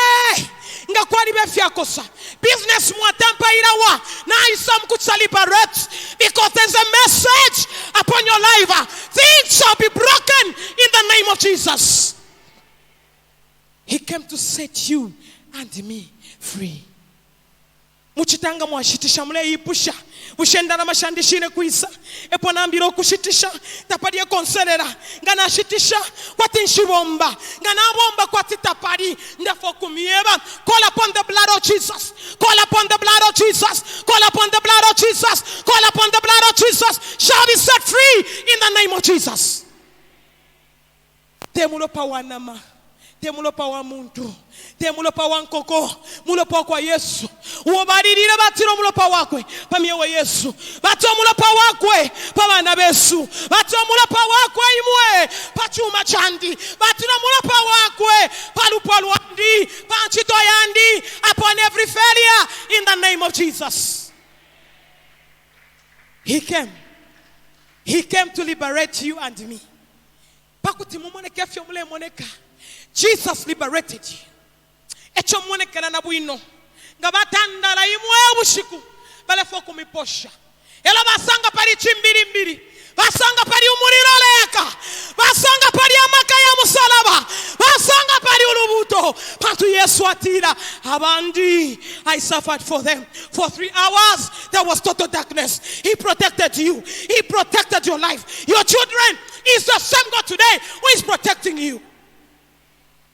ngakwali befyakosa business mwatampa ilawa na Isa mkutsalibarate because there's a message upon your life. Things shall be broken in the name of Jesus. He came to set you and me free. Muchitanga mwashitisha mule ipusha. Ushenda na mashandishine kuisa. Epo nambiro kushitisha. Tapadia konselera. Ngana shitisha kwa tinshibomba. Ngana bomba kwa titapari. Ndefo kumieba. Call upon the blood of Jesus. Call upon the blood of Jesus. Call upon the blood of Jesus. Call upon the blood of Jesus. Shall be set free in the name of Jesus. Temulopa wanama. Temulopa wa muntu. Temulopa wa nkoko. Mulopa kwa Yesu. Uobadirire batiro mulopa wakwe. Pamiewe Yesu. Bato mulopa wakwe. Pabana besu. Bato mulopa wakwe imwe. Pachuma chandi. Batiro mulopa wakwe. Palupalu andi. Panchito yandi. Upon every failure. In the name of Jesus. He came. He came to liberate you and me. Pakuti mumoneke fyo mule moneka. Jesus liberated you. Echo moneka na nabuino. Ngabatanda la imwe bushiku. Bale foku miposha. Ela basanga pari chimbiri. Basanga pari umuriro leka. Basanga pari amaka ya musalaba. Basanga pari ulubuto. Pantu Yesu atira. Abandi. I suffered for them. For 3 hours there was total darkness. He protected you. He protected your life. Your children is the same God today who is protecting you.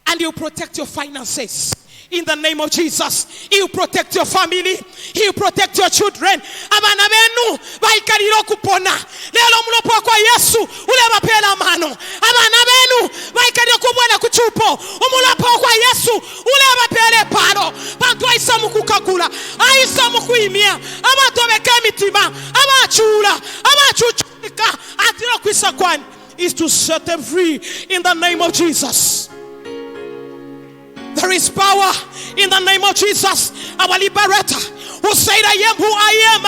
And He'll protect your finances. In the name of Jesus, He'll protect your family. He'll protect your children. Abana benu baikaliro kupona. Lelo mulopo kwa Yesu uleba pela mano. Abana benu baikaliro kubona kuchupo. Umulopo kwa Yesu uleba pele palo. Pantu Aisa mukukakula. Aisa mukuimia. Abato bekemitima. Abachula. Abachuchika. Atiro kwisa kwani is to set them free in the name of Jesus. There is power in the name of Jesus, our liberator, who said, I am who I am.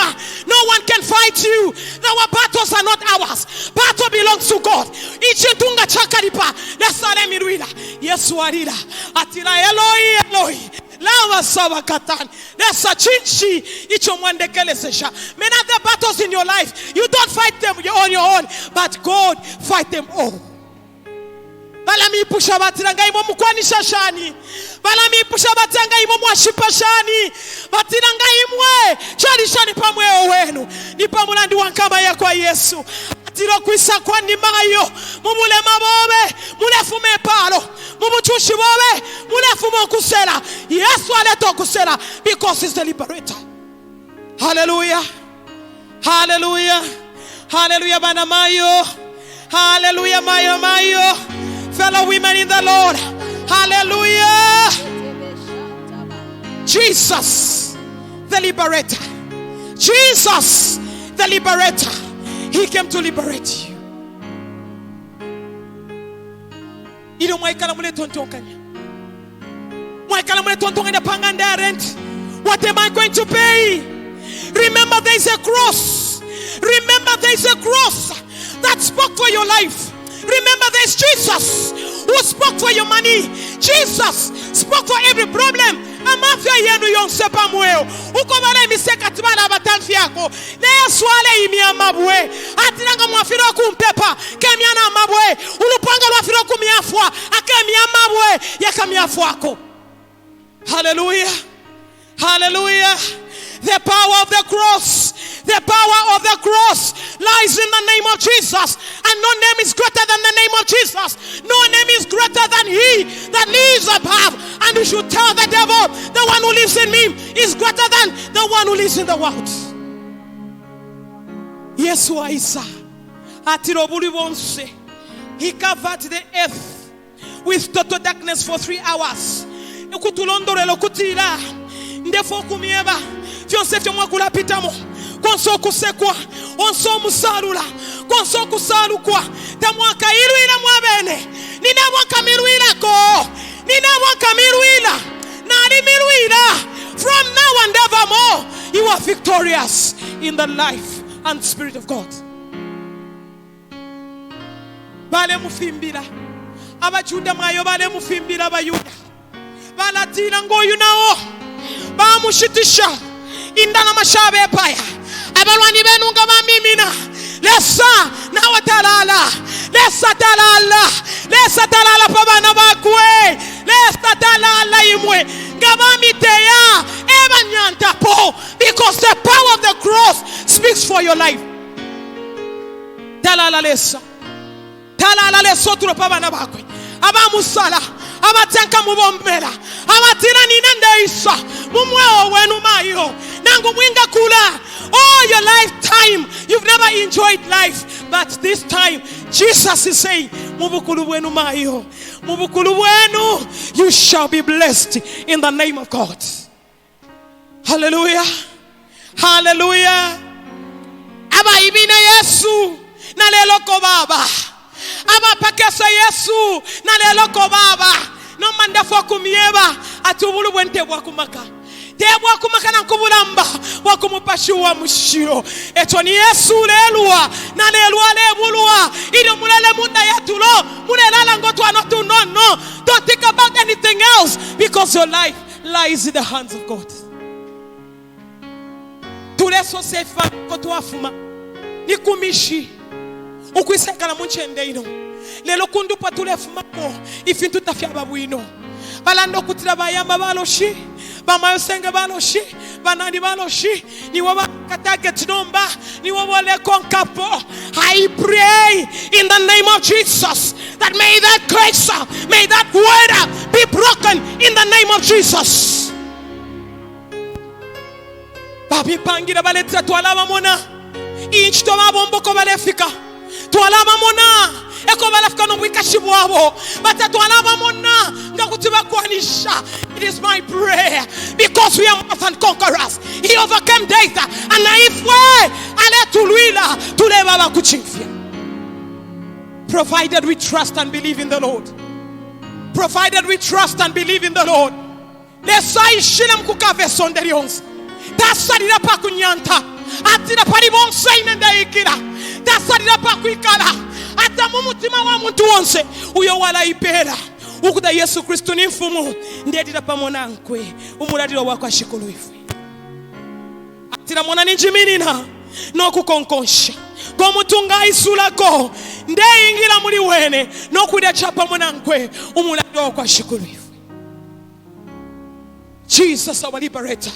No one can fight you. Our battles are not ours. Battle belongs to God. Ichitunga chakaripa. Lesale miruila. Yesu arila. Atila Eloi Eloi. Lava sawa katan. Lesa chinchi. Icho mwandekele sesha. Many of the battles in your life, you don't fight them on your own, but God fight them all. Balami pusha batiranga imo mukwanisha shani. Balami pusha batanga imo mwashipa shani. Batiranga imwe chali shani pamwe owenu. Ni pamulandi wankama ya kwa Yesu. Atiro kwisa kwa nimayo. Mumule mabobe. Mulefume palo. Mumuchushi bobe. Mulefume kusela. Yesu aleto kusela. Because he's the liberator. Hallelujah. Hallelujah. Hallelujah banamayo. Hallelujah mayo mayo. Fellow women in the Lord. Hallelujah. Jesus, the liberator. Jesus, the liberator. He came to liberate you. Ido mwaikala mule tontokanya. Mwaikala mule tontokanya panganda rent. What am I going to pay? Remember there is a cross. Remember there is a cross that spoke for your life. Remember there's Jesus who spoke for your money. Jesus spoke for every problem. Amafia yenu yonse pamweo. Uko bale miseka tibala batanfi yako. Ne swale imi amabwe. Atinanga mwafiro kumpepa kemia na amabwe. Ulupanga mwafiro kumiafwa akemia amabwe yakamiafwa ako. Hallelujah. Hallelujah. The power of the cross. The power of the cross lies in the name of Jesus. And no name is greater than the name of Jesus. No name is greater than he that lives above. And you should tell the devil, the one who lives in me is greater than the one who lives in the world. Yesu Aisa. Atirobuli wonse. He covered the earth with total darkness for 3 hours. Ekutulondore lokutira. Ndefo kumieba. Fyonse fyomwa kulapitamo. Konso kusekwa. Onso musalula. Konso kusalukwa. Tamwaka iruila mwabene. Nina waka miruila ko. Nina waka miruila. Nani miruila. From now and evermore, you are victorious in the life and spirit of God. Bale mufimbira. Abajuda mayo bale mufimbira bayuda. Balatila ngoyu nao. Bamushitisha. Indana mashabe paya. Abalwani benu nga bamimina. Lesa na watalala. Lesa talala. Lesa talala pabana bakwe. Lesa talala imwe. Ngabamiteya ebanyanta po. Because the power of the cross speaks for your life. Talala lesa. Talala lesa oturo pabana bakwe. Abamusala. Abatenka mubombela. Abatira ninende isa. Mumweo wenu mayo. Nangu mwinga kula. All your lifetime, you've never enjoyed life. But this time, Jesus is saying, Mubukulu wenu mayo. Mubukulu wenu. You shall be blessed in the name of God. Hallelujah. Hallelujah. Aba ibine Yesu. Na lelo ko baba. Aba pakesa Yesu. Na lelo ko baba. No manda fo kumieba. Atubulu wente wakumaka. Tebwa kumakana kubulamba wakumupashuwa mushiro eto ni Yesu lelwa na lelwa lebulwa ili mulele munda yatulo mulelala ngoto anotu no don't think about anything else because your life lies in the hands of God. Tuleso sefa kotwafuma nikumishi ukwisekala munchende ino lelo kundu patulefuma ko ifintu tafya babwino balando kutira bayamba baloshi Bama yosenge baloshi, banani baloshi, ni waba katage tinomba, ni wale konkapo. I pray in the name of Jesus that may that curse, may that word be broken in the name of Jesus. Babi pangira baleta tualama mona, inch to mabomboko balefika, tualama mona. Eko balafika no wikashibwabo, bata tualama mona, ngakutiba kwanisha. It is my prayer because we are more than conquerors. He overcame death, and if we ale tuluila tuleba bakuchifia. Provided we trust and believe in the Lord. Provided we trust and believe in the Lord. Lesai shilem kukave sonderions. Tasarira pakunyanta. atira pali bonse inendayikira tasalira pakwikala ata mu mutima wa muntu wonse uyo walayipera ukuda Yesu Kristo ni mfumu ndetira pamona nkwe umuladiro wako ashikolo ife atira mwana ninjiminina nokukonkonsha gomutunga isulako ndeyingira muri wene nokuda chapa mwana nkwe umuladiro wako ashikolo ife. Jesus our liberator,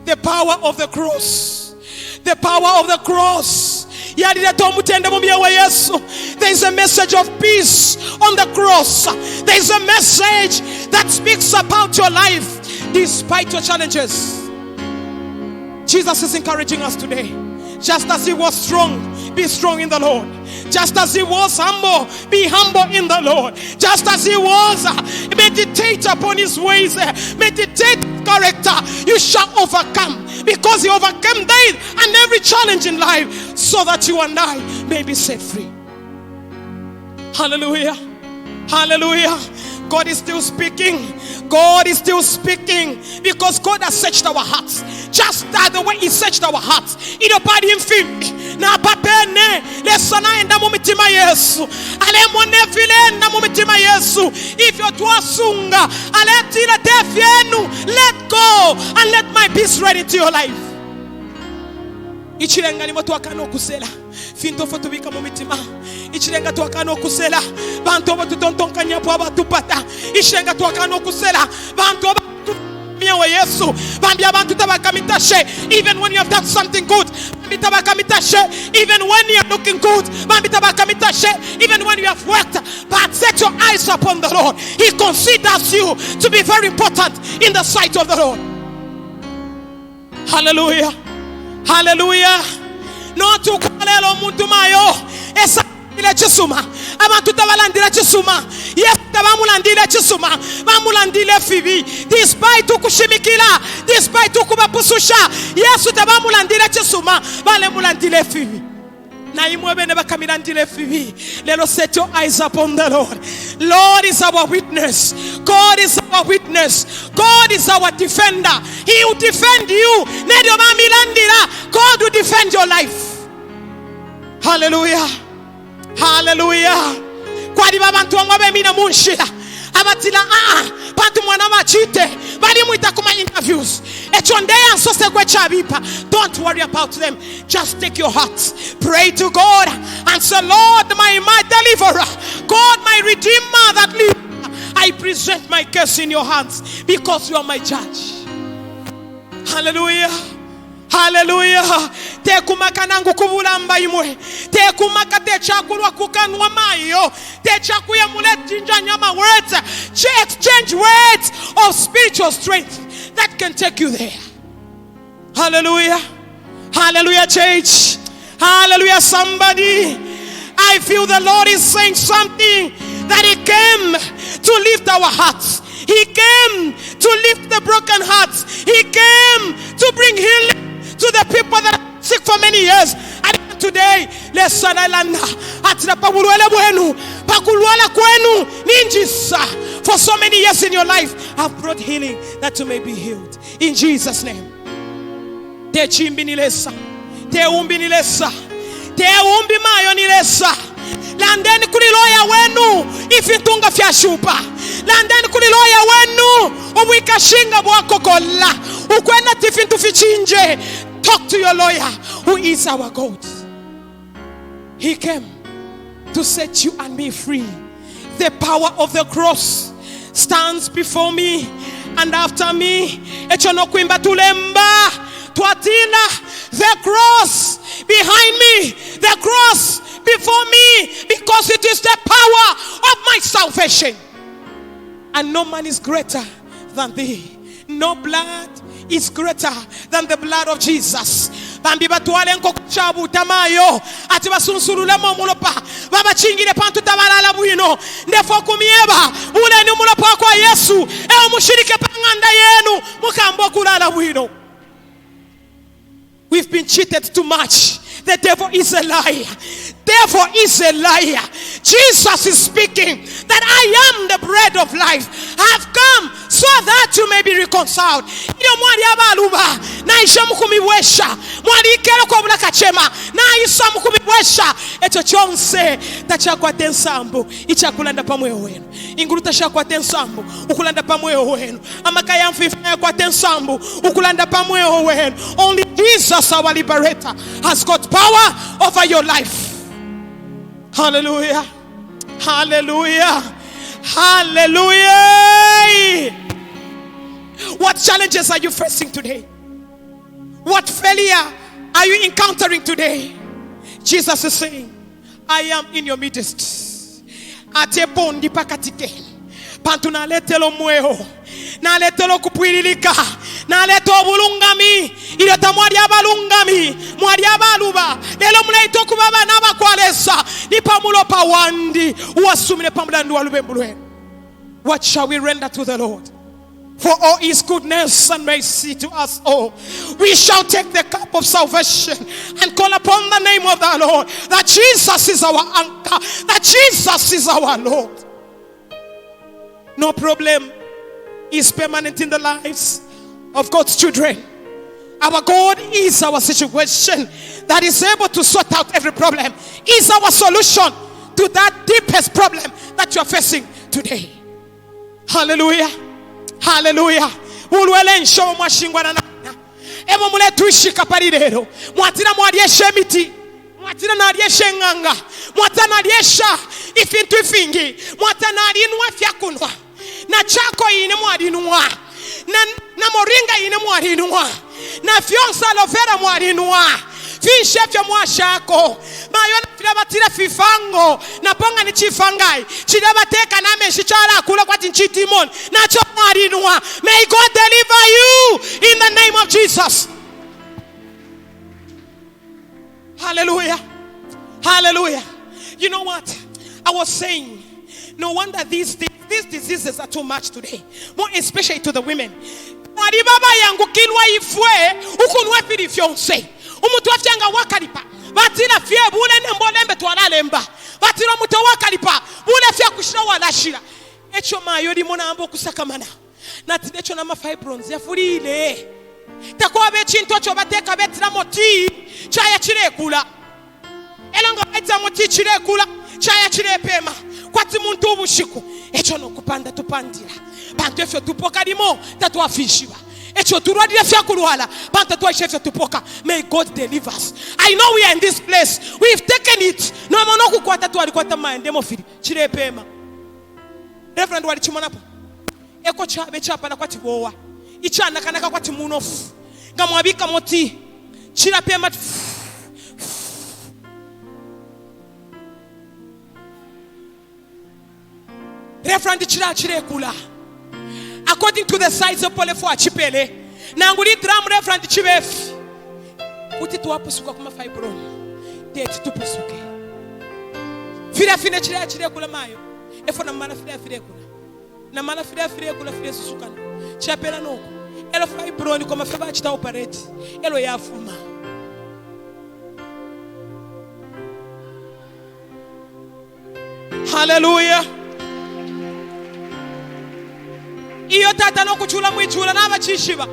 the power of the cross, the power of the cross. There is a message of peace on the cross. There is a message that speaks about your life despite your challenges. Jesus is encouraging us today. Just as he was strong, be strong in the Lord. Just as he was humble, be humble in the Lord. Just as he was, meditate upon his ways, meditate character, you shall overcome. Because he overcame death and every challenge in life, so that you and I may be set free. Hallelujah. Hallelujah. God is still speaking. God is still speaking because God has searched our hearts. Just that the way he searched our hearts. Inobadi mfimbi na papene lesana enda mu mitima Yesu. Ale mone vile enda mu mitima Yesu. If you tuasunga ale tira defienu, let go and let my peace reign into your life. Ichirenga ni moto akano kusela. Finto foto bika mu mitima. Ichirenga tu akano kusela. Bantu obo tutontonkanya po abatupata. Ichirenga tu akano kusela. Bantu obo miawe Yesu. Bambia bantu tabakamitashe. Even when you have done something good. Bambi tabakamitashe. Even when you are looking good. Bambi tabakamitashe. Even when you have worked. But set your eyes upon the Lord. He considers you to be very important in the sight of the Lord. Hallelujah. Hallelujah. No tu kalelo muntu mayo esa ile chisuma abantu tabalandira chisuma yes tabamulandira chisuma bamulandile fibi despite ukushimikila despite ukubapususha Yesu tabamulandira chisuma bale mulandile fibi na imwe bene bakamilandile fibi lelo set your eyes upon the Lord. Lord is our witness. God is our witness. God is our defender. He will defend you. God will defend your life. Hallelujah. Hallelujah. Kwa di babantu wangabe mina munshira abatila bantu mwana machite bali muita kuma interviews echondea so segwe chabipa. Don't worry about them. Just take your heart, pray to God and say, Lord, my deliverer, God, my redeemer that lives, I present my case in your hands because you are my judge. Hallelujah. Hallelujah. Tekumaka nangu kubulamba imwe. Tekumaka techakulwa kukanwa mayo. Techakuya muleti njanyama words. Exchange words of spiritual strength that can take you there. Hallelujah. Hallelujah, church. Hallelujah, somebody. I feel the Lord is saying something, that he came to lift our hearts. He came to lift the broken hearts. He came to bring healing to the people that are sick for many years. And today, for so many years in your life, I've brought healing that you may be healed. In Jesus' name. Te chimbi nilesa, te umbi nilesa, te umbi mayo nilesa. Landeni kuliloya wenu ifitunga fyashupa. Landeni kuliloya wenu ubwikashinga bwakokola. Ukwenda tifintu fichinje. Talk to your lawyer who is our God. He came to set you and me free. The power of the cross stands before me and after me. Echonokwimba tulemba twatila. The cross behind me, the cross before me, because it is the power of my salvation. And no man is greater than thee. No blood is greater than the blood of Jesus. Bambi batwale nko kuchabu tamayo ati basunsurule mo mulopa baba chingire pantu tabalala bwino ndefo kumieba ule ni mulopa kwa Yesu e omushirike panganda yenu mukambo kulala bwino. We've been cheated too much. The devil is a liar. Devil is a liar. Jesus is speaking that I am the bread of life. I have come so that you may be reconciled. Iyo mwali abaluba na isha mukumibwesha mwali ikero kwa bulaka chema na isa mukumibwesha echo chonse tachakwata ensambu ichakulanda pamweyo wenu. Ingulu tashakwata ensambu ukulanda pamweyo wenu. Amakaya mfifa yakwata ensambu ukulanda pamweyo wenu. Only Jesus, our liberator, has got power over your life. Hallelujah. Hallelujah. Hallelujah. What challenges are you facing today? What failure are you encountering today? Jesus is saying, I am in your midst. Atepondi pakatike. Pantu na letelo mweo. Na letelo kupwililika. Na leto bulungami. Ileta mwari abalungami. Mwari abaluba. Lelo mleito kubaba naba kwalesa. Nipa mulopa wandi. Uasumine pamulandu walubembulwe. What shall we render to the Lord? For all his goodness and mercy to us all. We shall take the cup of salvation and call upon the name of the Lord. That Jesus is our anchor. That Jesus is our Lord. No problem is permanent in the lives of God's children. Our God is our situation that is able to sort out every problem. Is our solution to that deepest problem that you are facing today. Hallelujah. Hallelujah. Ulwele nsho mwashingwa na nana. Emo mule tuishi kaparidero. Mwatira mwadieshe miti. Mwatira nadieshe nganga. Mwatira nadiesha ifintu ifingi. Mwatira nadiinua fyakunwa. Na chako ine mwadinua. Na moringa ine mwadinua. Na fionsa lovera mwadinua. Finshefya mwashako. Mayona filabatira fifango. Na ponga ni chifangai. Chilabateka na meshichara kula kwa tinchitimon. Nacho mwadinua. May God deliver you in the name of Jesus. Hallelujah. Hallelujah. You know what? I was saying, no wonder these diseases are too much today. More especially to the women. Baba yangu kilwa ifwe ukunwe pili fyonse. Umutu afyanga wakalipa. Batila fye bule nembolembe twalalemba. Batila umutu wakalipa. Bule fya kushira walashira. Echo mayodi mona ambo kusakamana. Nati echo na mafibrons ya fulile. Takuwa bechinto cho bateka betila moti. Chaya chile kula. Elonga betila moti chile kula. Chaya chile pema. Kwati muntu ubushiku. Echo no kupanda tupandira. Bantu efyo tupoka limo. Tatu afishiba. Echo turwadile fya kulwala. Bantu tuwa ishefyo tupoka. May God deliver us. I know we are in this place. We've taken it. No monoku kwa tatu walikuwa maendemo fili. Chile pema. Reverend walichimonapo. Eko chabe chapa na kwati wowa. Ichana kanaka kwati munofu. Ngamwabika moti. Chila pema. Reverend chile kula. According to the size of pole for achipele. Nanguli drum reverend chibef. Uti tuwapusuka kuma fibron. Date tupusuke. Fira fine chile kula mayo. Efo na mana fire kula. Na mana fire kula fire susukana. Chapela noko. Elo fibron koma feba chita operate. Elo yafuma. Hallelujah. Iyo tata no kuchula mwichula naba chishiba.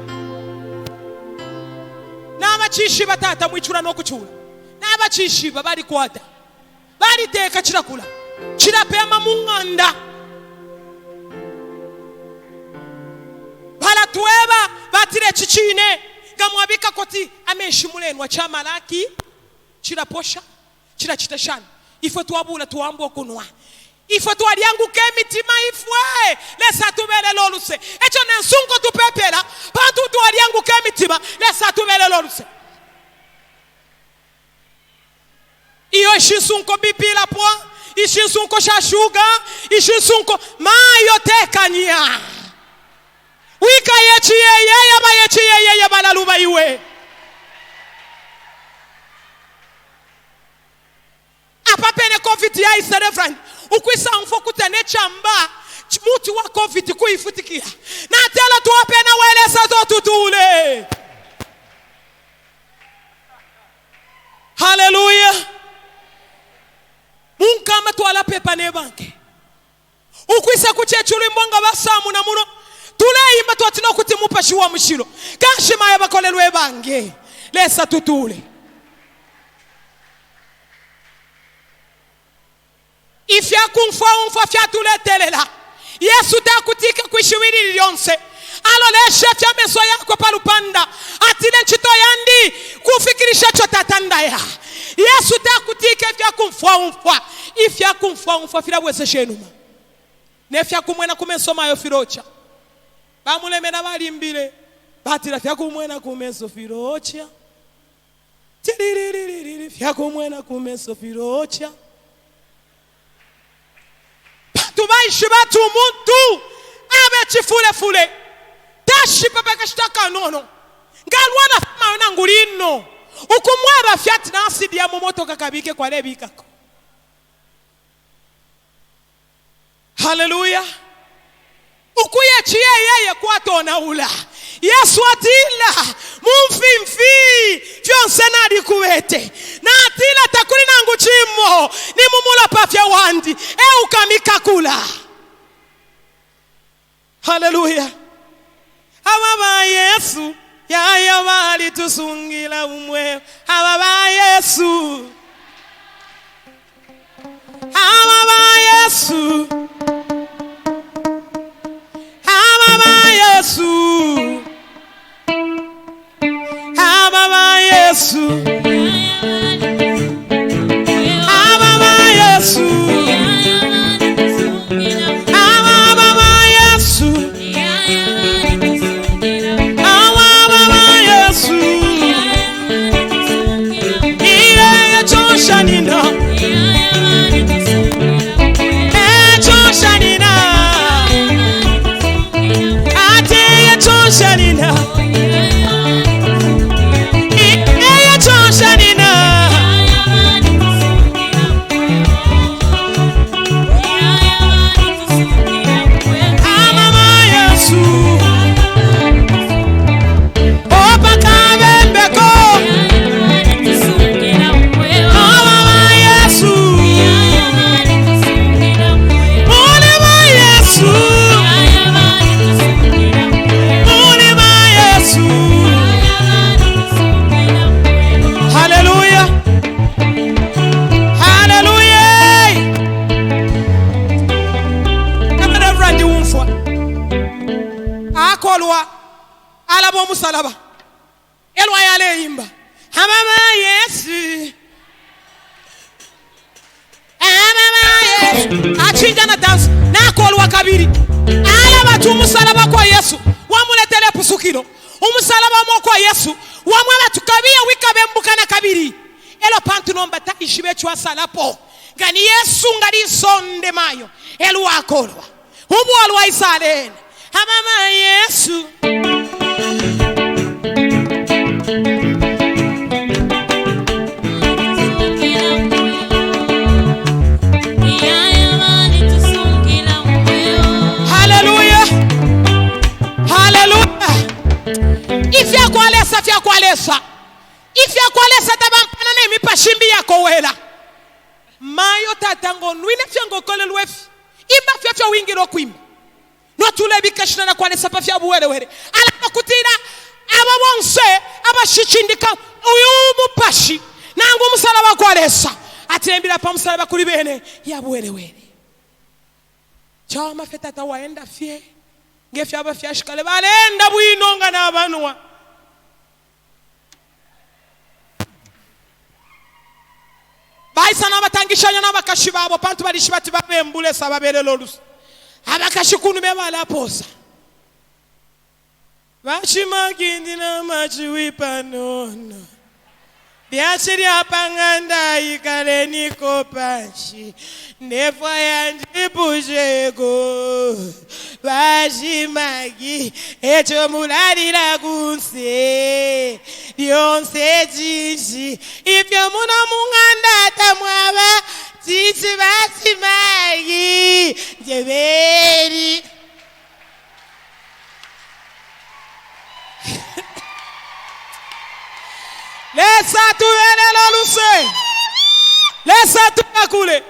Naba chishiba tata mwichula no kuchula. Naba chishiba bali kwata. Bali teka chirakula. Chirapema munganda. Bala tueba batire chichine. Gamwabika koti ameshimulenwa chamalaki. Chiraposha. Chirachitashana. Ifo tuabula tuambo kunwa. Ifo tualianguke mitima ifwe. Lesa tubele loluse. Echo nensunko tupepela. Pantu tualianguke mitima. Lesa tubele loluse. Iyo ishinsunko bipila poa. Ishinsunko shashuga. Ishinsunko mayo tekanya. Wika yechi yeye balaluba iwe. Apapene COVID ya isa reverend. Ukwisa mfoku tene chamba. Mutu wa COVID kuifutikia. Na tela tuwapena wele sato tutule. Hallelujah. Munkama tuwala pepa ne banke. Ukwisa kuchechulu mbonga basamu na muno. tule imba twatina kuti mupashi wa mushilo kashima yabakolelwe bange lesa tutule ifya kumfa fya tuletelela Yesu takutika kuishiwili lyonse alo leshe fya meso yako palupanda atile nchito yandi kufikirisha chotatanda ya Yesu takutika fya kumfa ifya kumfa fila wese shenuma nefya kumwena kumensoma yo firocha bamulemena balimbile batira fya kumwena kumenso firocha tiririri fya kumwena kumenso firocha tubaishi batu muntu abe chifule tashi papa kashtaka nono ngalwana maana ngulino ukumwaba fiat na asidi ya momoto kakabike kwa lebikako. Haleluya. Ukuye chiye yeye kwa tona ula Yesu atila mumfimfi fyonse nadi kuwete na atila takuli nangu chimo ni mumula pafya wandi ukamika kula. Haleluya. Ababa Yesu ya wali tusungila umwe ababa Yesu ababa Yesu ababa Yesu ababa Yesu ababa Yesu alabo musalaba elwa yale imba amama Yesu achinja na dance na kolwa kabiri alaba tu musalaba kwa Yesu wamuletele pusukiro umusalaba mo kwa Yesu wamwala tukabia wikabe mbukana kabiri elo pantu nomba ta ishibe chwa salapo ngani Yesu ngari sonde mayo elwa kolwa ubu alwa isalen amama Yesu ifya kwalesa tabampana na imipa shimbi yako wela mayo tatango nwine fyango kolelwefi imba fya wingiro kwimba no tulebi kashina na kwalesa pa fya buwelewele ala kutira ababonse abashichindika uyu mupashi nangu musalaba kwalesa atembira pa musalaba kuli bene ya buwelewele chama feta tawaenda fye ngefya abafya shikale balenda bwinonga na abanwa baisa na batangishanya na bakashibabo pantu balishibati babembule sababele lolusu abakashikunu bebala posa bashimagindi na machiwipa nono biashiri apanganda ikale niko pashi nefa yanjipujeko bashimagi echo mulalila kunse lyonse chishi ifyo muna munganda tamwaba chichi bashimagi jeberi Lesa tu elelo luse. Lesa tu kakule.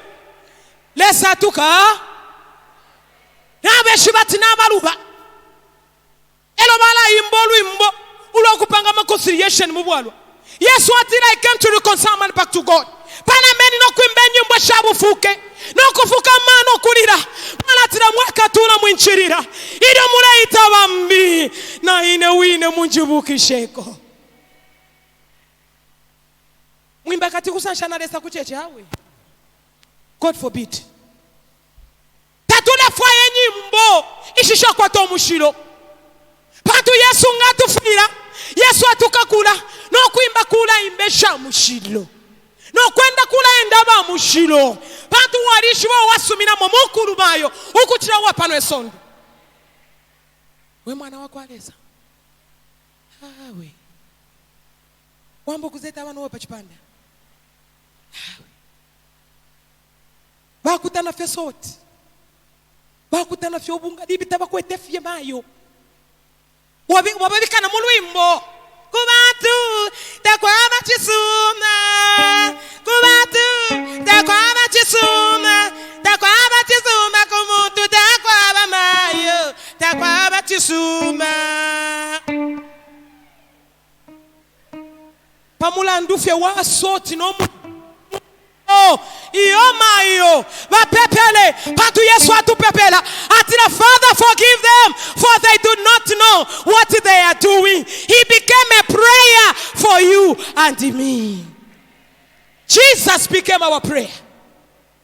Lesa tu ka. Nabe shibati na baluba. elo bala imbo imbo ulo kupanga reconciliation mu bwalwa. Yesu atira I came to reconcile man back to God. Pana meni no kwimba nyimbo shabufuke no kufuka mano kulira mana tira mwaka tula mwinchirira ile mulaita bambi na ine wine munjibukisheko. Mwimba kati kusanshana lesa kucheche hawe. God forbid. Tatula fwaye nyimbo ishisha kwa to mushiro. Patu Yesu ngatufira Yesu atukakula no kuimba kula imbesha mushiro. No kwenda kula endaba mushiro. Patu walishi wa wasumina momukuru bayo ukutira wapano esondo. We mwana wako aleza. Hawe. Wambo kuzeta abana wo pachipanda. Hawe. Bakutana fesoti. Bakutana fyobunga dibitaba kwetefye mayo. Wababikana mu lwimbo. Kubatu takwaba chisuma. Kubatu takwaba chisuma. Takwaba chisuma kumuntu takwaba mayo. Takwaba chisuma. Pamula ndufye wa soti no iyo mayo bapepele patu Yesu atupepela atira Father forgive them for they do not know what they are doing. He became a prayer for you and me. Jesus became our prayer.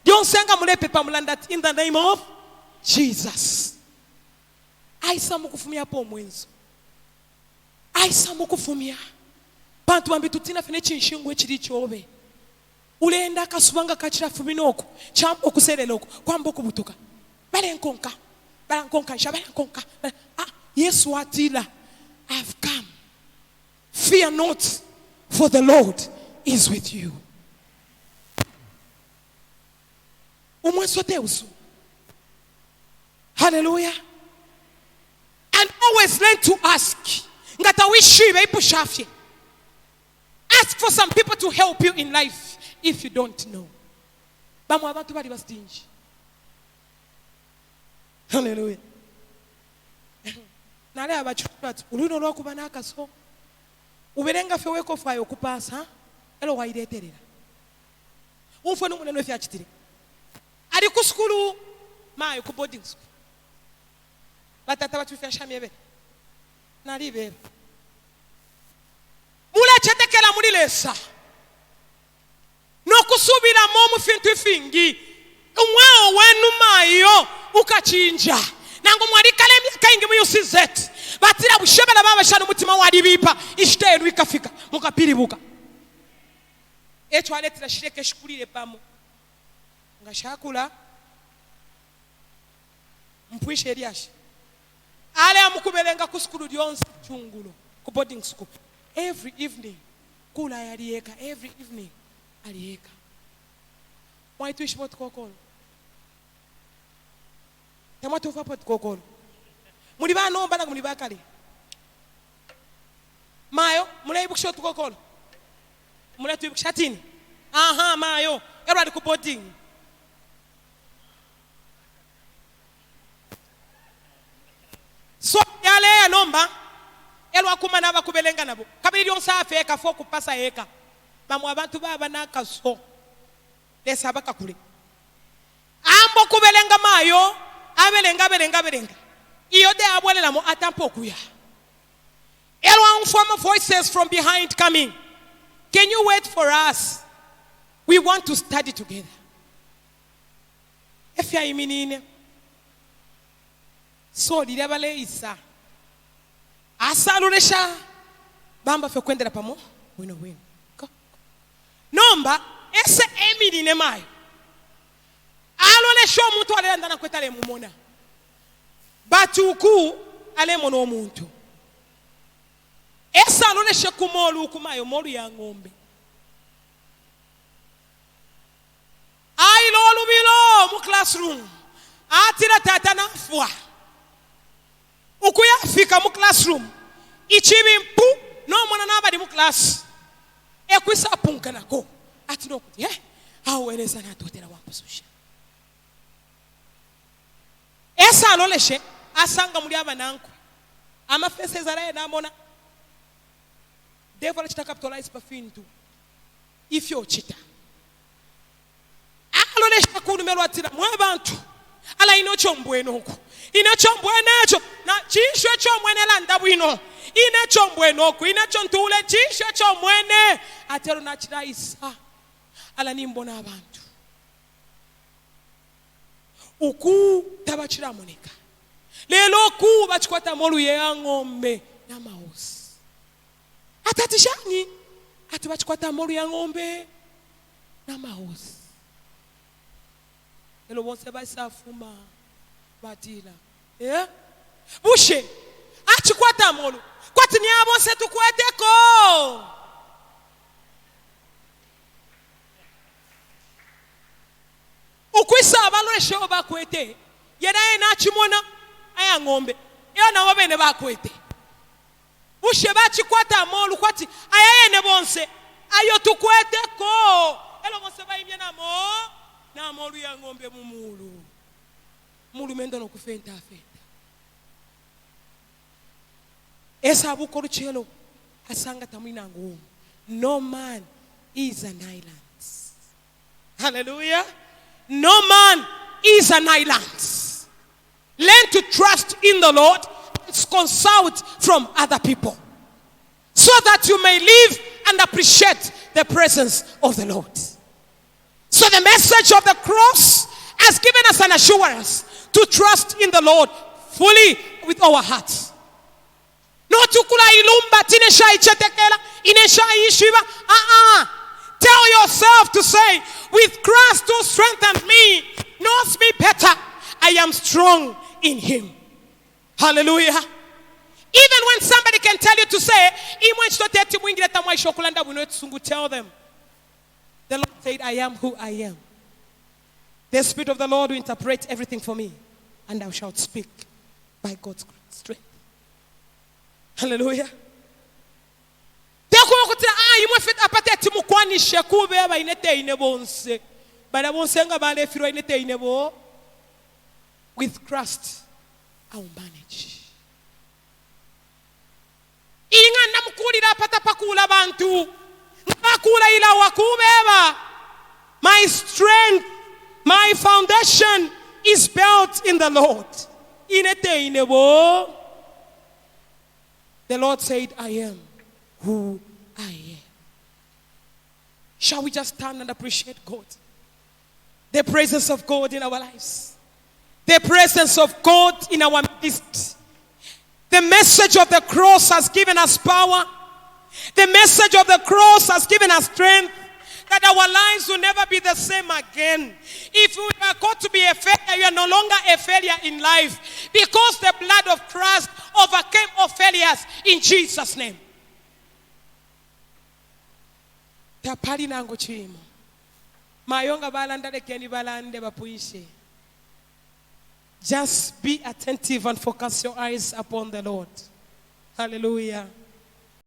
Don't senga mulepe pamulanda in the name of Jesus. Aisa mukufumia po mwenzo. Aisa mukufumia pantu ambi tutina fene chinshingo chiri chobe. Ulenda kasubanga kachira fuminoko champo kuseleloko kwambo kubutuka balenkonka shabalenkonka. Yesu atila I've come, fear not, for the Lord is with you. Umwesote. Hallelujah. And always learn to ask. Ngata wishibe ipushafye. Ask for some people to help you in life. If you don't know. Bamu abantu bali bastinji. Hallelujah. Nale abachatu ulino lwakuba nakaso. Uberenga fe weko fayo kupasa elo waireterera. Umfo n'umunene we fyachitire. Ali ku skulu mayo ku boarding school. Batata batu fyashamye be. Nali be. Mula chetekela muri lesa. No kusubira momu fintu fingi umwao wenu mayo ukachinja nango mwali kale myaka ingi muyusizet batira bushebela baba shano mutima wali bipa ishtenu ikafika mukapiribuka echo aletira shireke shikulire pamo ngashakula mpwishe Eliash ale amukubelenga ku school lyonse chungulo ku boarding school every evening kula yalieka every evening alieka. Why tuishi pot kokolo? Kama tufa pot kokolo. Muliba nomba na muliba kale. Mayo, mulaibu shot kokolo. Mulatu shatini. Aha, mayo. Ero ali ku boarding. So yale ya nomba elo akuma na bakubelenga nabo. Kabiri lyonsa afeka fo kupasa eka. Bamu abantu baba nakaso lesa bakakule ambo kubelenga mayo abelenga iyo de abwelela mo atampo kuya elo form voices from behind coming. Can you wait for us? We want to study together. If you are iminine so dilebale isa asaluresha bamba fe kwendera pamo wino nomba ese emili ne mayo alole sho muntu alenda na kwetale mumona batuku ale mono omuntu ese alole she kumolu kumayo molu ya ngombe ai lolu bilo mu classroom atira tata na fwa ukuya fika mu classroom ichibi mpu no mwana nabadi mu class ekwisa punka nako atino kuti awereza na totera wampususha esa aloleshe asanga muri abananku Amafences are namona. Devil chita capitalize perfume too. If you're cheater. Alolesha kunumelo atira mwabantu. Ala inochombweno huko. Inochombwenecho na chisho chomwene landa bwino. Inochombweno ku inochontule chisho chomwene atero na chiraisa. Ala nimbona abantu. Uku tabachira monika. Lelo ku bachikwata molu ye ngombe na maosi. Atatishani ati bachikwata molu ya ngombe na maosi. Lelo bonse basafuma batila. Bushe achikwata molu kwati ni abonse tukweteko. Ukwisa abalweshe obakwete yena ena chimona aya ngombe yana wabene bakwete bushe bachikwata molu kwati aya ene bonse ayo tukwete ko elo bonse baimye na molu ya ngombe mulu mendo no kufenta afenta esa bukoro chelo asanga tamina ngumu. No man is an island. Hallelujah. No man is an island. Learn to trust in the Lord and consult from other people so that you may live and appreciate the presence of the Lord. So the message of the cross has given us an assurance to trust in the Lord fully with our hearts. No tukula ilumba tinesha ichetekela inesha ishiva. Tell yourself to say, with Christ who strengthens me, knows me better, I am strong in him. Hallelujah. Even when somebody can tell you to say, tell them, the Lord said, I am who I am. The Spirit of the Lord will interpret everything for me, and I shall speak by God's strength. Hallelujah. With Christ, I will manage. My strength, my foundation is built in the Lord. The Lord said, I am who I am. Shall we just stand and appreciate God? The presence of God in our lives. The presence of God in our midst. The message of the cross has given us power. The message of the cross has given us strength. That our lives will never be the same again. If we are called to be a failure, you are no longer a failure in life. Because the blood of Christ overcame all failures in Jesus' name. Tapali nango chimo. Mayonga balanda lekeni balande bapuishe. Just be attentive and focus your eyes upon the Lord. Hallelujah.